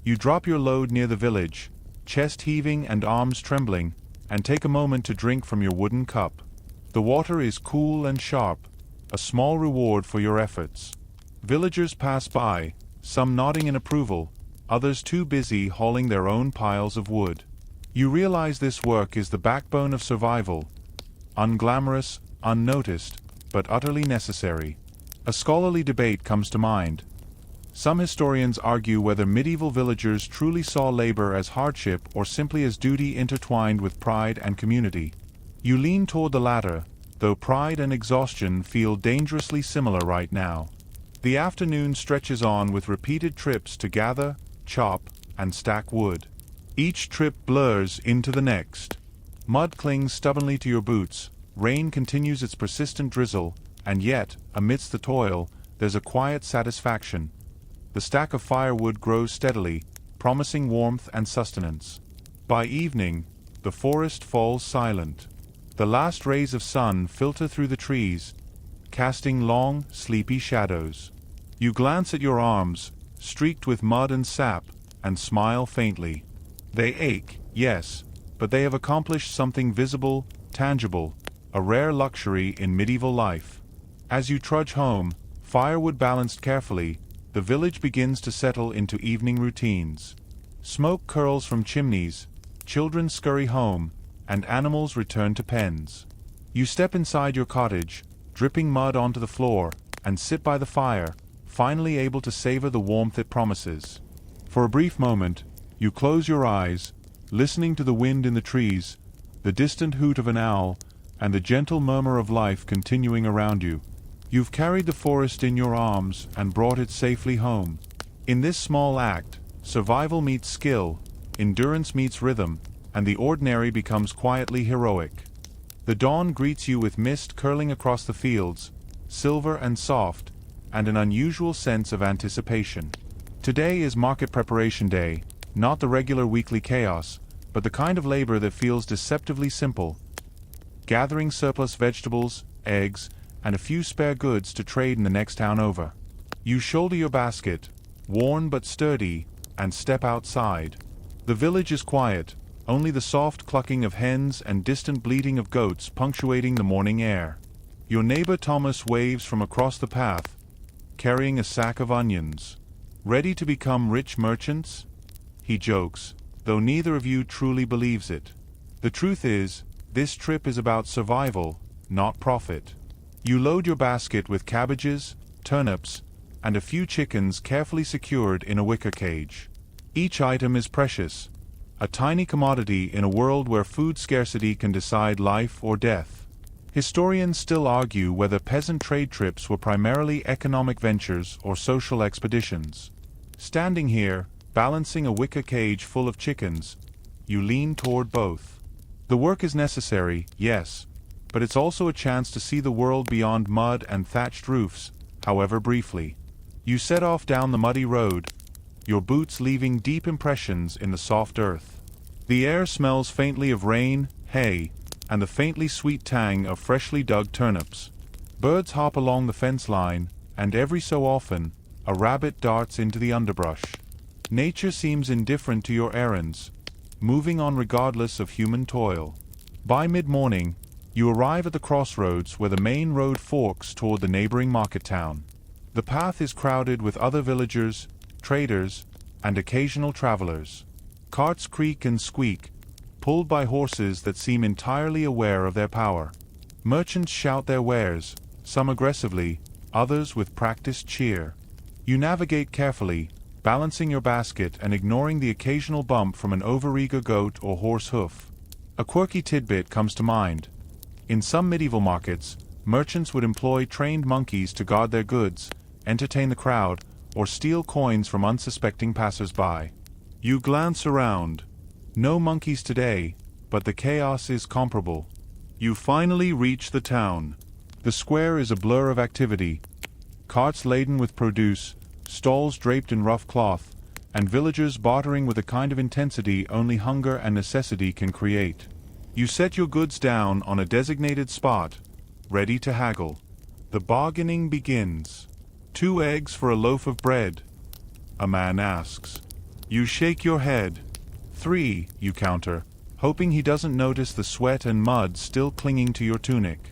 S1: You drop your load near the village, chest heaving and arms trembling, and take a moment to drink from your wooden cup. The water is cool and sharp, a small reward for your efforts. Villagers pass by, some nodding in approval, others too busy hauling their own piles of wood. You realize this work is the backbone of survival, unglamorous, unnoticed, but utterly necessary. A scholarly debate comes to mind. Some historians argue whether medieval villagers truly saw labor as hardship or simply as duty intertwined with pride and community. You lean toward the latter, though pride and exhaustion feel dangerously similar right now. The afternoon stretches on with repeated trips to gather, chop, and stack wood. Each trip blurs into the next. Mud clings stubbornly to your boots, rain continues its persistent drizzle, and yet, amidst the toil, there's a quiet satisfaction. The stack of firewood grows steadily, promising warmth and sustenance. By evening, the forest falls silent. The last rays of sun filter through the trees, casting long, sleepy shadows. You glance at your arms, streaked with mud and sap, and smile faintly. They ache, yes, but they have accomplished something visible, tangible, a rare luxury in medieval life. As you trudge home, firewood balanced carefully, the village begins to settle into evening routines. Smoke curls from chimneys, children scurry home, and animals return to pens. You step inside your cottage, dripping mud onto the floor, and sit by the fire, finally able to savor the warmth it promises. For a brief moment, you close your eyes, listening to the wind in the trees, the distant hoot of an owl, and the gentle murmur of life continuing around you. You've carried the forest in your arms and brought it safely home. In this small act, survival meets skill, endurance meets rhythm, and the ordinary becomes quietly heroic. The dawn greets you with mist curling across the fields, silver and soft, and an unusual sense of anticipation. Today is market preparation day, not the regular weekly chaos, but the kind of labor that feels deceptively simple. Gathering surplus vegetables, eggs, and a few spare goods to trade in the next town over. You shoulder your basket, worn but sturdy, and step outside. The village is quiet, only the soft clucking of hens and distant bleating of goats punctuating the morning air. Your neighbor Thomas waves from across the path, carrying a sack of onions. Ready to become rich merchants? He jokes, though neither of you truly believes it. The truth is, this trip is about survival, not profit. You load your basket with cabbages, turnips, and a few chickens carefully secured in a wicker cage. Each item is precious, a tiny commodity in a world where food scarcity can decide life or death. Historians still argue whether peasant trade trips were primarily economic ventures or social expeditions. Standing here, balancing a wicker cage full of chickens, you lean toward both. The work is necessary, yes, but it's also a chance to see the world beyond mud and thatched roofs, however briefly. You set off down the muddy road, your boots leaving deep impressions in the soft earth. The air smells faintly of rain, hay, and the faintly sweet tang of freshly dug turnips. Birds hop along the fence line, and every so often, a rabbit darts into the underbrush. Nature seems indifferent to your errands, moving on regardless of human toil. By mid-morning, you arrive at the crossroads where the main road forks toward the neighboring market town. The path is crowded with other villagers, traders, and occasional travelers. Carts creak and squeak, pulled by horses that seem entirely aware of their power. Merchants shout their wares, some aggressively, others with practiced cheer. You navigate carefully, balancing your basket and ignoring the occasional bump from an overeager goat or horse hoof. A quirky tidbit comes to mind. In some medieval markets, merchants would employ trained monkeys to guard their goods, entertain the crowd, or steal coins from unsuspecting passers-by. You glance around. No monkeys today, but the chaos is comparable. You finally reach the town. The square is a blur of activity. Carts laden with produce, stalls draped in rough cloth, and villagers bartering with a kind of intensity only hunger and necessity can create. You set your goods down on a designated spot, ready to haggle. The bargaining begins. 2 eggs for a loaf of bread, a man asks. You shake your head. 3, you counter, hoping he doesn't notice the sweat and mud still clinging to your tunic.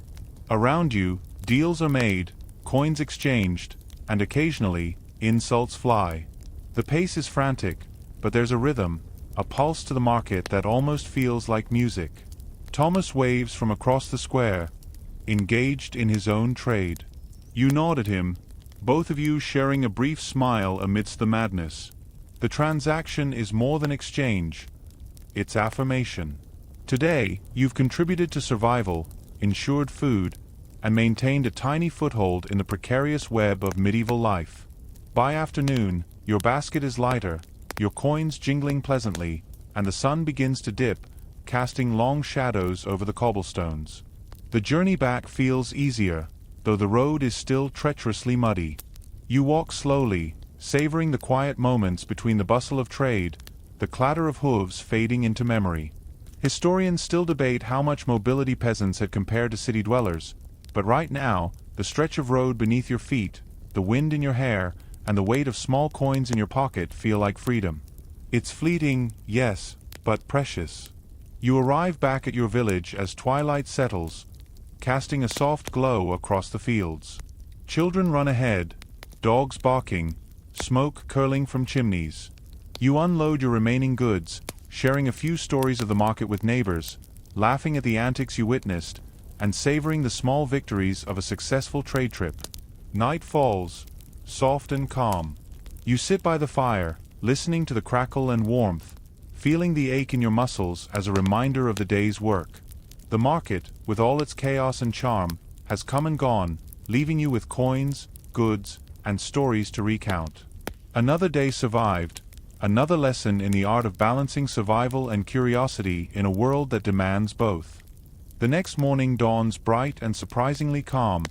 S1: Around you, deals are made, coins exchanged, and occasionally, insults fly. The pace is frantic, but there's a rhythm, a pulse to the market that almost feels like music. Thomas waves from across the square, engaged in his own trade. You nod at him, both of you sharing a brief smile amidst the madness. The transaction is more than exchange. It's affirmation. Today, you've contributed to survival, ensured food, and maintained a tiny foothold in the precarious web of medieval life. By afternoon, your basket is lighter, your coins jingling pleasantly, and the sun begins to dip, casting long shadows over the cobblestones. The journey back feels easier, though the road is still treacherously muddy. You walk slowly, savoring the quiet moments between the bustle of trade, the clatter of hooves fading into memory. Historians still debate how much mobility peasants had compared to city dwellers, but right now, the stretch of road beneath your feet, the wind in your hair, and the weight of small coins in your pocket feel like freedom. It's fleeting, yes, but precious. You arrive back at your village as twilight settles, casting a soft glow across the fields. Children run ahead, dogs barking, smoke curling from chimneys. You unload your remaining goods, sharing a few stories of the market with neighbors, laughing at the antics you witnessed, and savoring the small victories of a successful trade trip. Night falls, soft and calm. You sit by the fire, listening to the crackle and warmth, feeling the ache in your muscles as a reminder of the day's work. The market, with all its chaos and charm, has come and gone, leaving you with coins, goods, and stories to recount. Another day survived, another lesson in the art of balancing survival and curiosity in a world that demands both. The next morning dawns bright and surprisingly calm,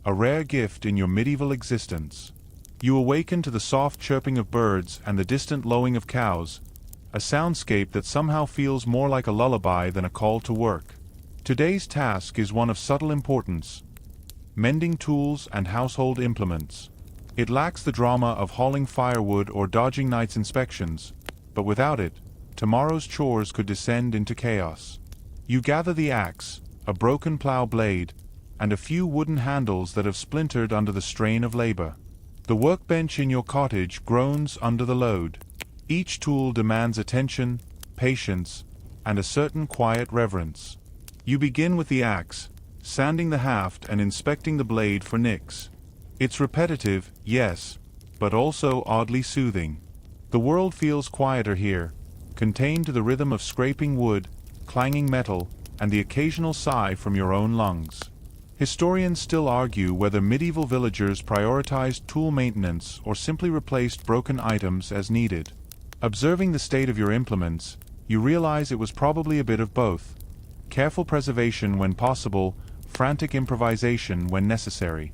S1: a rare gift in your medieval existence. You awaken to the soft chirping of birds and the distant lowing of cows, a soundscape that somehow feels more like a lullaby than a call to work. Today's task is one of subtle importance: mending tools and household implements. It lacks the drama of hauling firewood or dodging night's inspections, but without it, tomorrow's chores could descend into chaos. You gather the axe, a broken plow blade, and a few wooden handles that have splintered under the strain of labor. The workbench in your cottage groans under the load. Each tool demands attention, patience, and a certain quiet reverence. You begin with the axe, sanding the haft and inspecting the blade for nicks. It's repetitive, yes, but also oddly soothing. The world feels quieter here, contained to the rhythm of scraping wood, clanging metal, and the occasional sigh from your own lungs. Historians still argue whether medieval villagers prioritized tool maintenance or simply replaced broken items as needed. Observing the state of your implements, you realize it was probably a bit of both. Careful preservation when possible, frantic improvisation when necessary.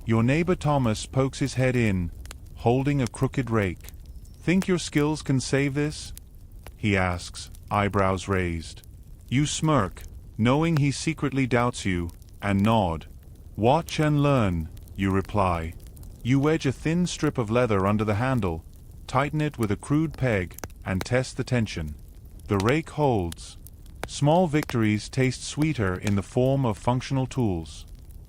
S1: Your neighbor Thomas pokes his head in, holding a crooked rake. "Think your skills can save this?" he asks, eyebrows raised. You smirk, knowing he secretly doubts you, and nod. "Watch and learn," you reply. You wedge a thin strip of leather under the handle, tighten it with a crude peg, and test the tension. The rake holds. Small victories taste sweeter in the form of functional tools.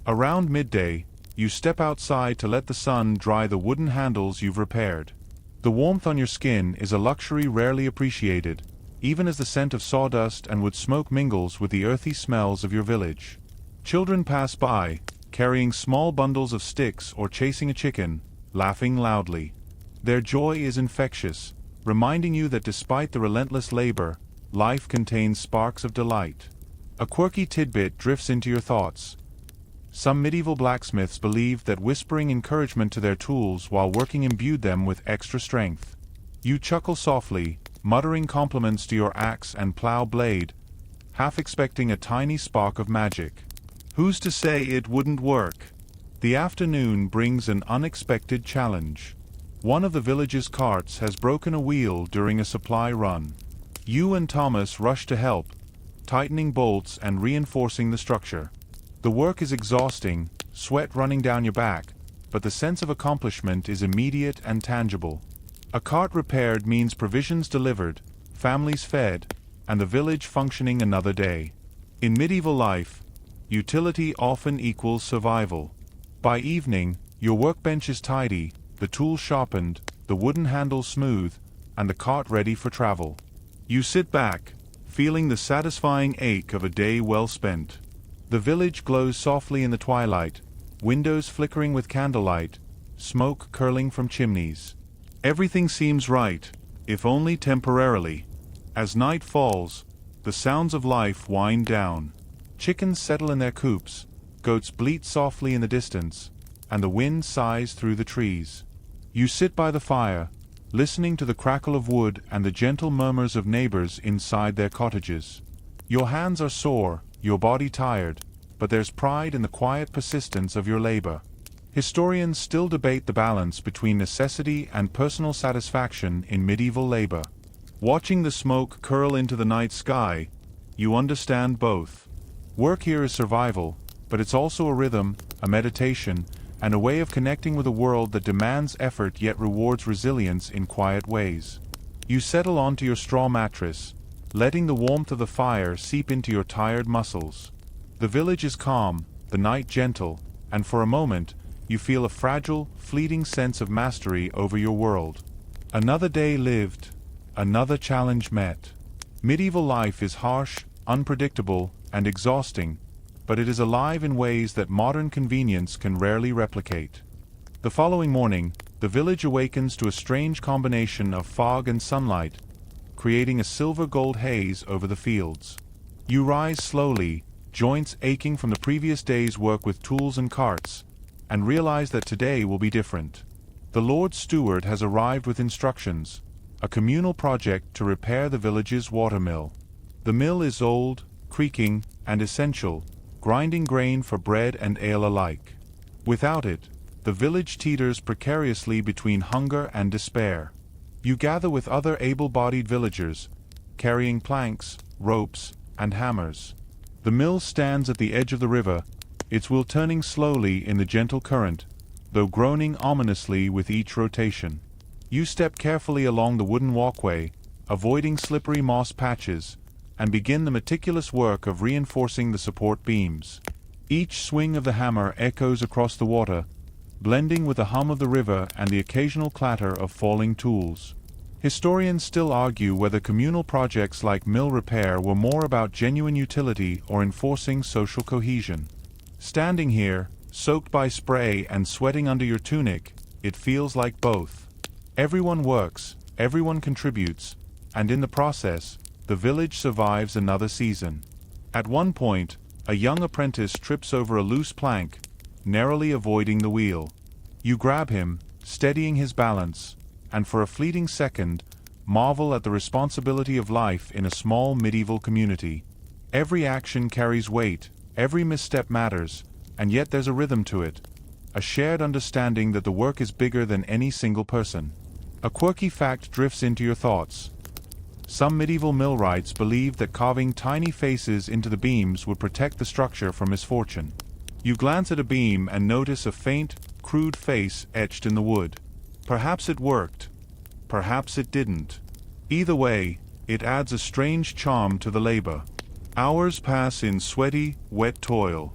S1: Around midday, you step outside to let the sun dry the wooden handles you've repaired. The warmth on your skin is a luxury rarely appreciated, even as the scent of sawdust and wood smoke mingles with the earthy smells of your village. Children pass by, carrying small bundles of sticks or chasing a chicken, laughing loudly. Their joy is infectious, reminding you that despite the relentless labor, life contains sparks of delight. A quirky tidbit drifts into your thoughts. Some medieval blacksmiths believed that whispering encouragement to their tools while working imbued them with extra strength. You chuckle softly, muttering compliments to your axe and plow blade, half expecting a tiny spark of magic. Who's to say it wouldn't work? The afternoon brings an unexpected challenge. One of the village's carts has broken a wheel during a supply run. You and Thomas rush to help, tightening bolts and reinforcing the structure. The work is exhausting, sweat running down your back, but the sense of accomplishment is immediate and tangible. A cart repaired means provisions delivered, families fed, and the village functioning another day. In medieval life, utility often equals survival. By evening, your workbench is tidy, the tools sharpened, the wooden handles smooth, and the cart ready for travel. You sit back, feeling the satisfying ache of a day well spent. The village glows softly in the twilight, windows flickering with candlelight, smoke curling from chimneys. Everything seems right, if only temporarily. As night falls, the sounds of life wind down. Chickens settle in their coops, goats bleat softly in the distance, and the wind sighs through the trees. You sit by the fire, listening to the crackle of wood and the gentle murmurs of neighbors inside their cottages. Your hands are sore, your body tired, but there's pride in the quiet persistence of your labor. Historians still debate the balance between necessity and personal satisfaction in medieval labor. Watching the smoke curl into the night sky, you understand both. Work here is survival, but it's also a rhythm, a meditation, and a way of connecting with a world that demands effort yet rewards resilience in quiet ways. You settle onto your straw mattress, letting the warmth of the fire seep into your tired muscles. The village is calm, the night gentle, and for a moment, you feel a fragile, fleeting sense of mastery over your world. Another day lived, another challenge met. Medieval life is harsh, unpredictable, and exhausting, but it is alive in ways that modern convenience can rarely replicate. The following morning, the village awakens to a strange combination of fog and sunlight, creating a silver-gold haze over the fields. You rise slowly, joints aching from the previous day's work with tools and carts, and realize that today will be different. The Lord Steward has arrived with instructions, a communal project to repair the village's watermill. The mill is old, creaking, and essential, grinding grain for bread and ale alike. Without it, the village teeters precariously between hunger and despair. You gather with other able-bodied villagers, carrying planks, ropes, and hammers. The mill stands at the edge of the river, its wheel turning slowly in the gentle current, though groaning ominously with each rotation. You step carefully along the wooden walkway, avoiding slippery moss patches, and begin the meticulous work of reinforcing the support beams. Each swing of the hammer echoes across the water, blending with the hum of the river and the occasional clatter of falling tools. Historians still argue whether communal projects like mill repair were more about genuine utility or enforcing social cohesion. Standing here, soaked by spray and sweating under your tunic, it feels like both. Everyone works, everyone contributes, and in the process, the village survives another season. At one point, A young apprentice trips over a loose plank, narrowly avoiding the wheel. You grab him, steadying his balance, and for a fleeting second, marvel at the responsibility of life in a small medieval community. Every action carries weight, every misstep matters, and yet there's a rhythm to it. A shared understanding that the work is bigger than any single person. A quirky fact drifts into your thoughts. Some medieval millwrights believed that carving tiny faces into the beams would protect the structure from misfortune. You glance at a beam and notice a faint, crude face etched in the wood. Perhaps it worked. Perhaps it didn't. Either way, it adds a strange charm to the labor. Hours pass in sweaty, wet toil.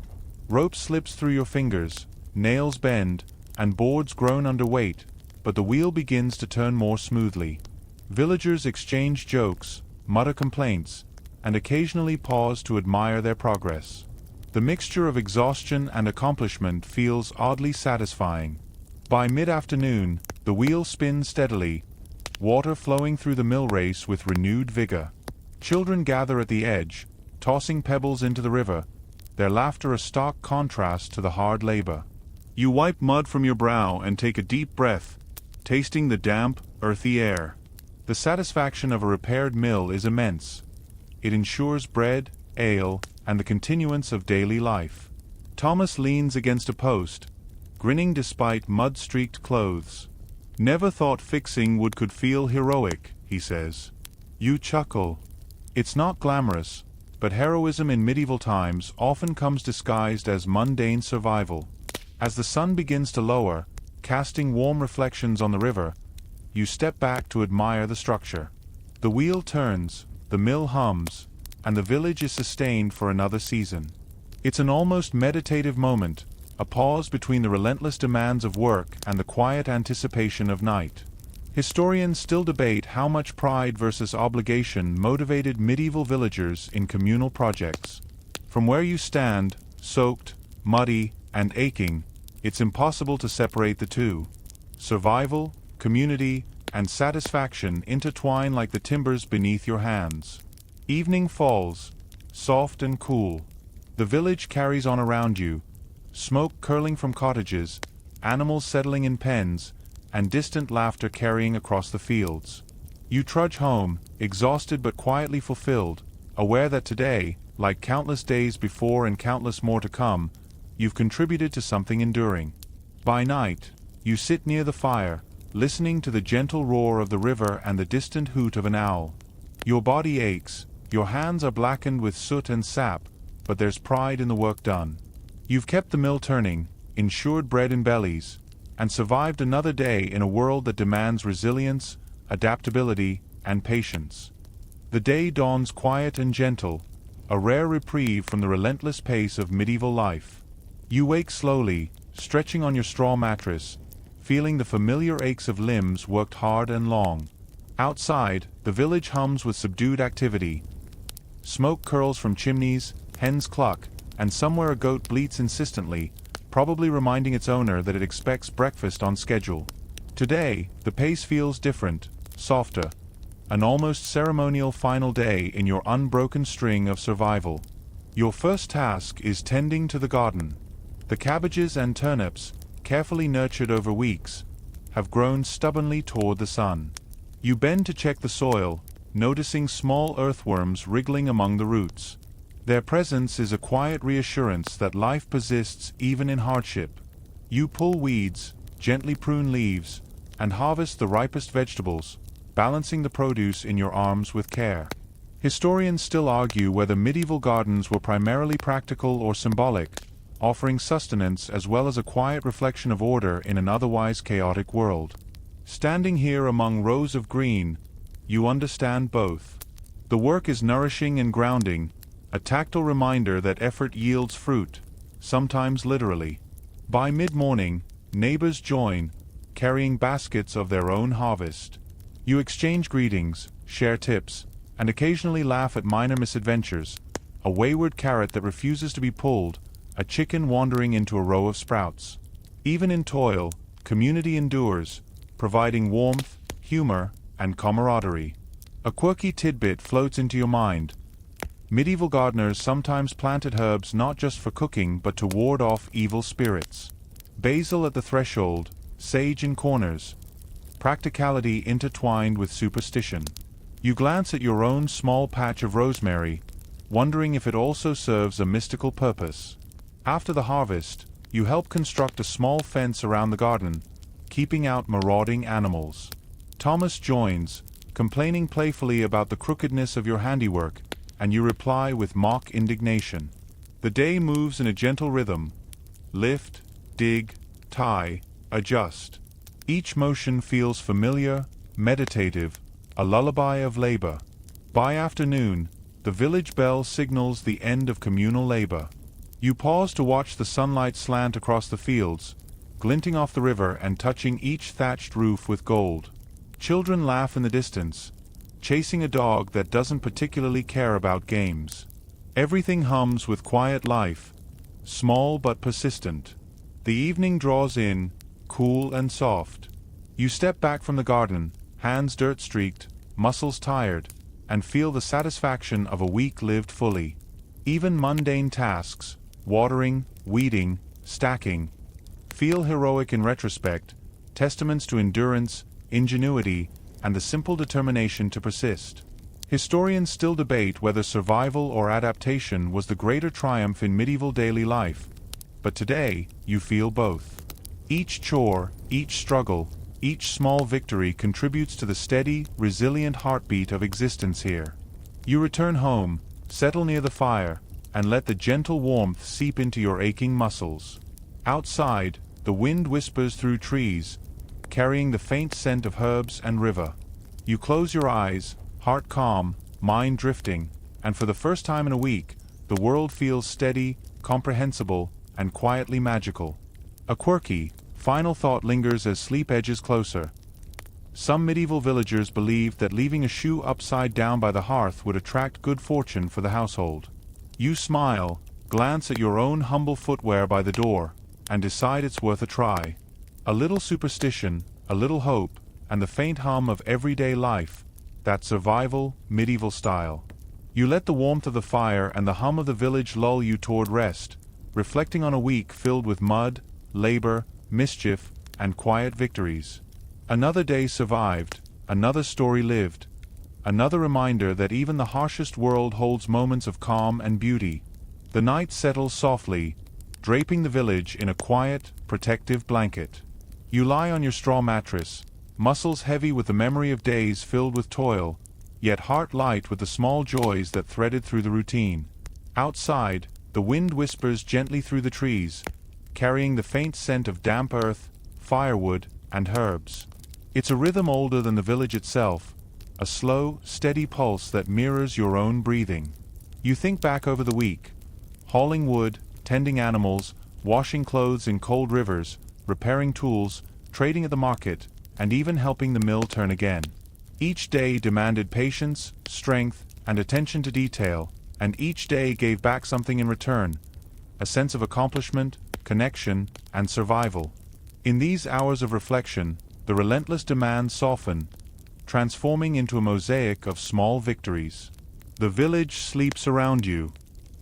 S1: Rope slips through your fingers, nails bend, and boards groan under weight, but the wheel begins to turn more smoothly. Villagers exchange jokes, mutter complaints, and occasionally pause to admire their progress. The mixture of exhaustion and accomplishment feels oddly satisfying. By mid-afternoon, the wheel spins steadily, water flowing through the mill race with renewed vigor. Children gather at the edge, tossing pebbles into the river, their laughter a stark contrast to the hard labor. You wipe mud from your brow and take a deep breath, tasting the damp, earthy air. The satisfaction of a repaired mill is immense. It ensures bread, ale, and the continuance of daily life. Thomas leans against a post, grinning despite mud-streaked clothes. "Never thought fixing wood could feel heroic," he says. You chuckle. It's not glamorous, but heroism in medieval times often comes disguised as mundane survival. As the sun begins to lower, casting warm reflections on the river, you step back to admire the structure. The wheel turns, the mill hums, and the village is sustained for another season. It's an almost meditative moment, a pause between the relentless demands of work and the quiet anticipation of night. Historians still debate how much pride versus obligation motivated medieval villagers in communal projects. From where you stand, soaked, muddy, and aching, it's impossible to separate the two. Survival, community, and satisfaction intertwine like the timbers beneath your hands. Evening falls, soft and cool. The village carries on around you, smoke curling from cottages, animals settling in pens, and distant laughter carrying across the fields. You trudge home, exhausted but quietly fulfilled, aware that today, like countless days before and countless more to come, you've contributed to something enduring. By night, you sit near the fire, listening to the gentle roar of the river and the distant hoot of an owl. Your body aches, your hands are blackened with soot and sap, but there's pride in the work done. You've kept the mill turning, ensured bread in bellies, and survived another day in a world that demands resilience, adaptability, and patience. The day dawns quiet and gentle, a rare reprieve from the relentless pace of medieval life. You wake slowly, stretching on your straw mattress, feeling the familiar aches of limbs worked hard and long. Outside, the village hums with subdued activity. Smoke curls from chimneys, hens cluck, and somewhere a goat bleats insistently, probably reminding its owner that it expects breakfast on schedule. Today, the pace feels different, softer. An almost ceremonial final day in your unbroken string of survival. Your first task is tending to the garden. The cabbages and turnips, carefully nurtured over weeks, have grown stubbornly toward the sun. You bend to check the soil, noticing small earthworms wriggling among the roots. Their presence is a quiet reassurance that life persists even in hardship. You pull weeds, gently prune leaves, and harvest the ripest vegetables, balancing the produce in your arms with care. Historians still argue whether medieval gardens were primarily practical or symbolic, offering sustenance as well as a quiet reflection of order in an otherwise chaotic world. Standing here among rows of green, you understand both. The work is nourishing and grounding, a tactile reminder that effort yields fruit, sometimes literally. By mid-morning, neighbors join, carrying baskets of their own harvest. You exchange greetings, share tips, and occasionally laugh at minor misadventures, a wayward carrot that refuses to be pulled, a chicken wandering into a row of sprouts. Even in toil, community endures, providing warmth, humor, and camaraderie. A quirky tidbit floats into your mind. Medieval gardeners sometimes planted herbs not just for cooking but to ward off evil spirits. Basil at the threshold, sage in corners. Practicality intertwined with superstition. You glance at your own small patch of rosemary, wondering if it also serves a mystical purpose. After the harvest, you help construct a small fence around the garden, keeping out marauding animals. Thomas joins, complaining playfully about the crookedness of your handiwork, and you reply with mock indignation. The day moves in a gentle rhythm. Lift, dig, tie, adjust. Each motion feels familiar, meditative, a lullaby of labor. By afternoon, the village bell signals the end of communal labor. You pause to watch the sunlight slant across the fields, glinting off the river and touching each thatched roof with gold. Children laugh in the distance, chasing a dog that doesn't particularly care about games. Everything hums with quiet life, small but persistent. The evening draws in, cool and soft. You step back from the garden, hands dirt-streaked, muscles tired, and feel the satisfaction of a week lived fully. Even mundane tasks, watering, weeding, stacking, feel heroic in retrospect, testaments to endurance, ingenuity, and the simple determination to persist. Historians still debate whether survival or adaptation was the greater triumph in medieval daily life, but today, you feel both. Each chore, each struggle, each small victory contributes to the steady, resilient heartbeat of existence here. You return home, settle near the fire, and let the gentle warmth seep into your aching muscles. Outside, the wind whispers through trees, carrying the faint scent of herbs and river. You close your eyes, heart calm, mind drifting, and for the first time in a week, the world feels steady, comprehensible, and quietly magical. A quirky, final thought lingers as sleep edges closer. Some medieval villagers believed that leaving a shoe upside down by the hearth would attract good fortune for the household. You smile, glance at your own humble footwear by the door, and decide it's worth a try. A little superstition, a little hope, and the faint hum of everyday life, that survival, medieval style. You let the warmth of the fire and the hum of the village lull you toward rest, reflecting on a week filled with mud, labor, mischief, and quiet victories. Another day survived, another story lived, another reminder that even the harshest world holds moments of calm and beauty. The night settles softly, draping the village in a quiet, protective blanket. You lie on your straw mattress, muscles heavy with the memory of days filled with toil, yet heart light with the small joys that threaded through the routine. Outside, the wind whispers gently through the trees, carrying the faint scent of damp earth, firewood, and herbs. It's a rhythm older than the village itself, a slow, steady pulse that mirrors your own breathing. You think back over the week, hauling wood, tending animals, washing clothes in cold rivers, repairing tools, trading at the market, and even helping the mill turn again. Each day demanded patience, strength, and attention to detail, and each day gave back something in return, a sense of accomplishment, connection, and survival. In these hours of reflection, the relentless demands soften, transforming into a mosaic of small victories. The village sleeps around you.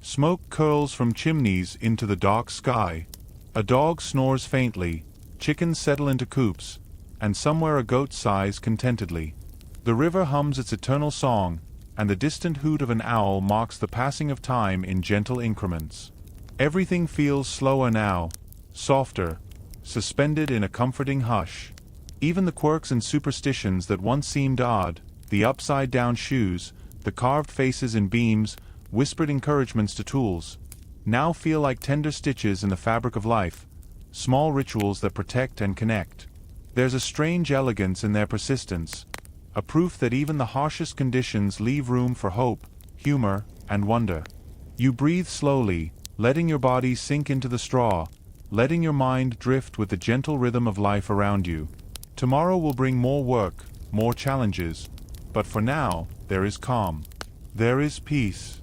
S1: Smoke curls from chimneys into the dark sky. A dog snores faintly, chickens settle into coops, and somewhere a goat sighs contentedly. The river hums its eternal song, and the distant hoot of an owl marks the passing of time in gentle increments. Everything feels slower now, softer, suspended in a comforting hush. Even the quirks and superstitions that once seemed odd, the upside-down shoes, the carved faces in beams, whispered encouragements to tools, now feel like tender stitches in the fabric of life, small rituals that protect and connect. There's a strange elegance in their persistence, a proof that even the harshest conditions leave room for hope, humor, and wonder. You breathe slowly, letting your body sink into the straw, letting your mind drift with the gentle rhythm of life around you. Tomorrow will bring more work, more challenges, but for now, there is calm. There is peace.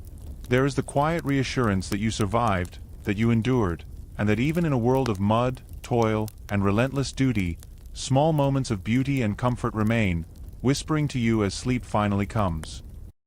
S1: There is the quiet reassurance that you survived, that you endured, and that even in a world of mud, toil, and relentless duty, small moments of beauty and comfort remain, whispering to you as sleep finally comes.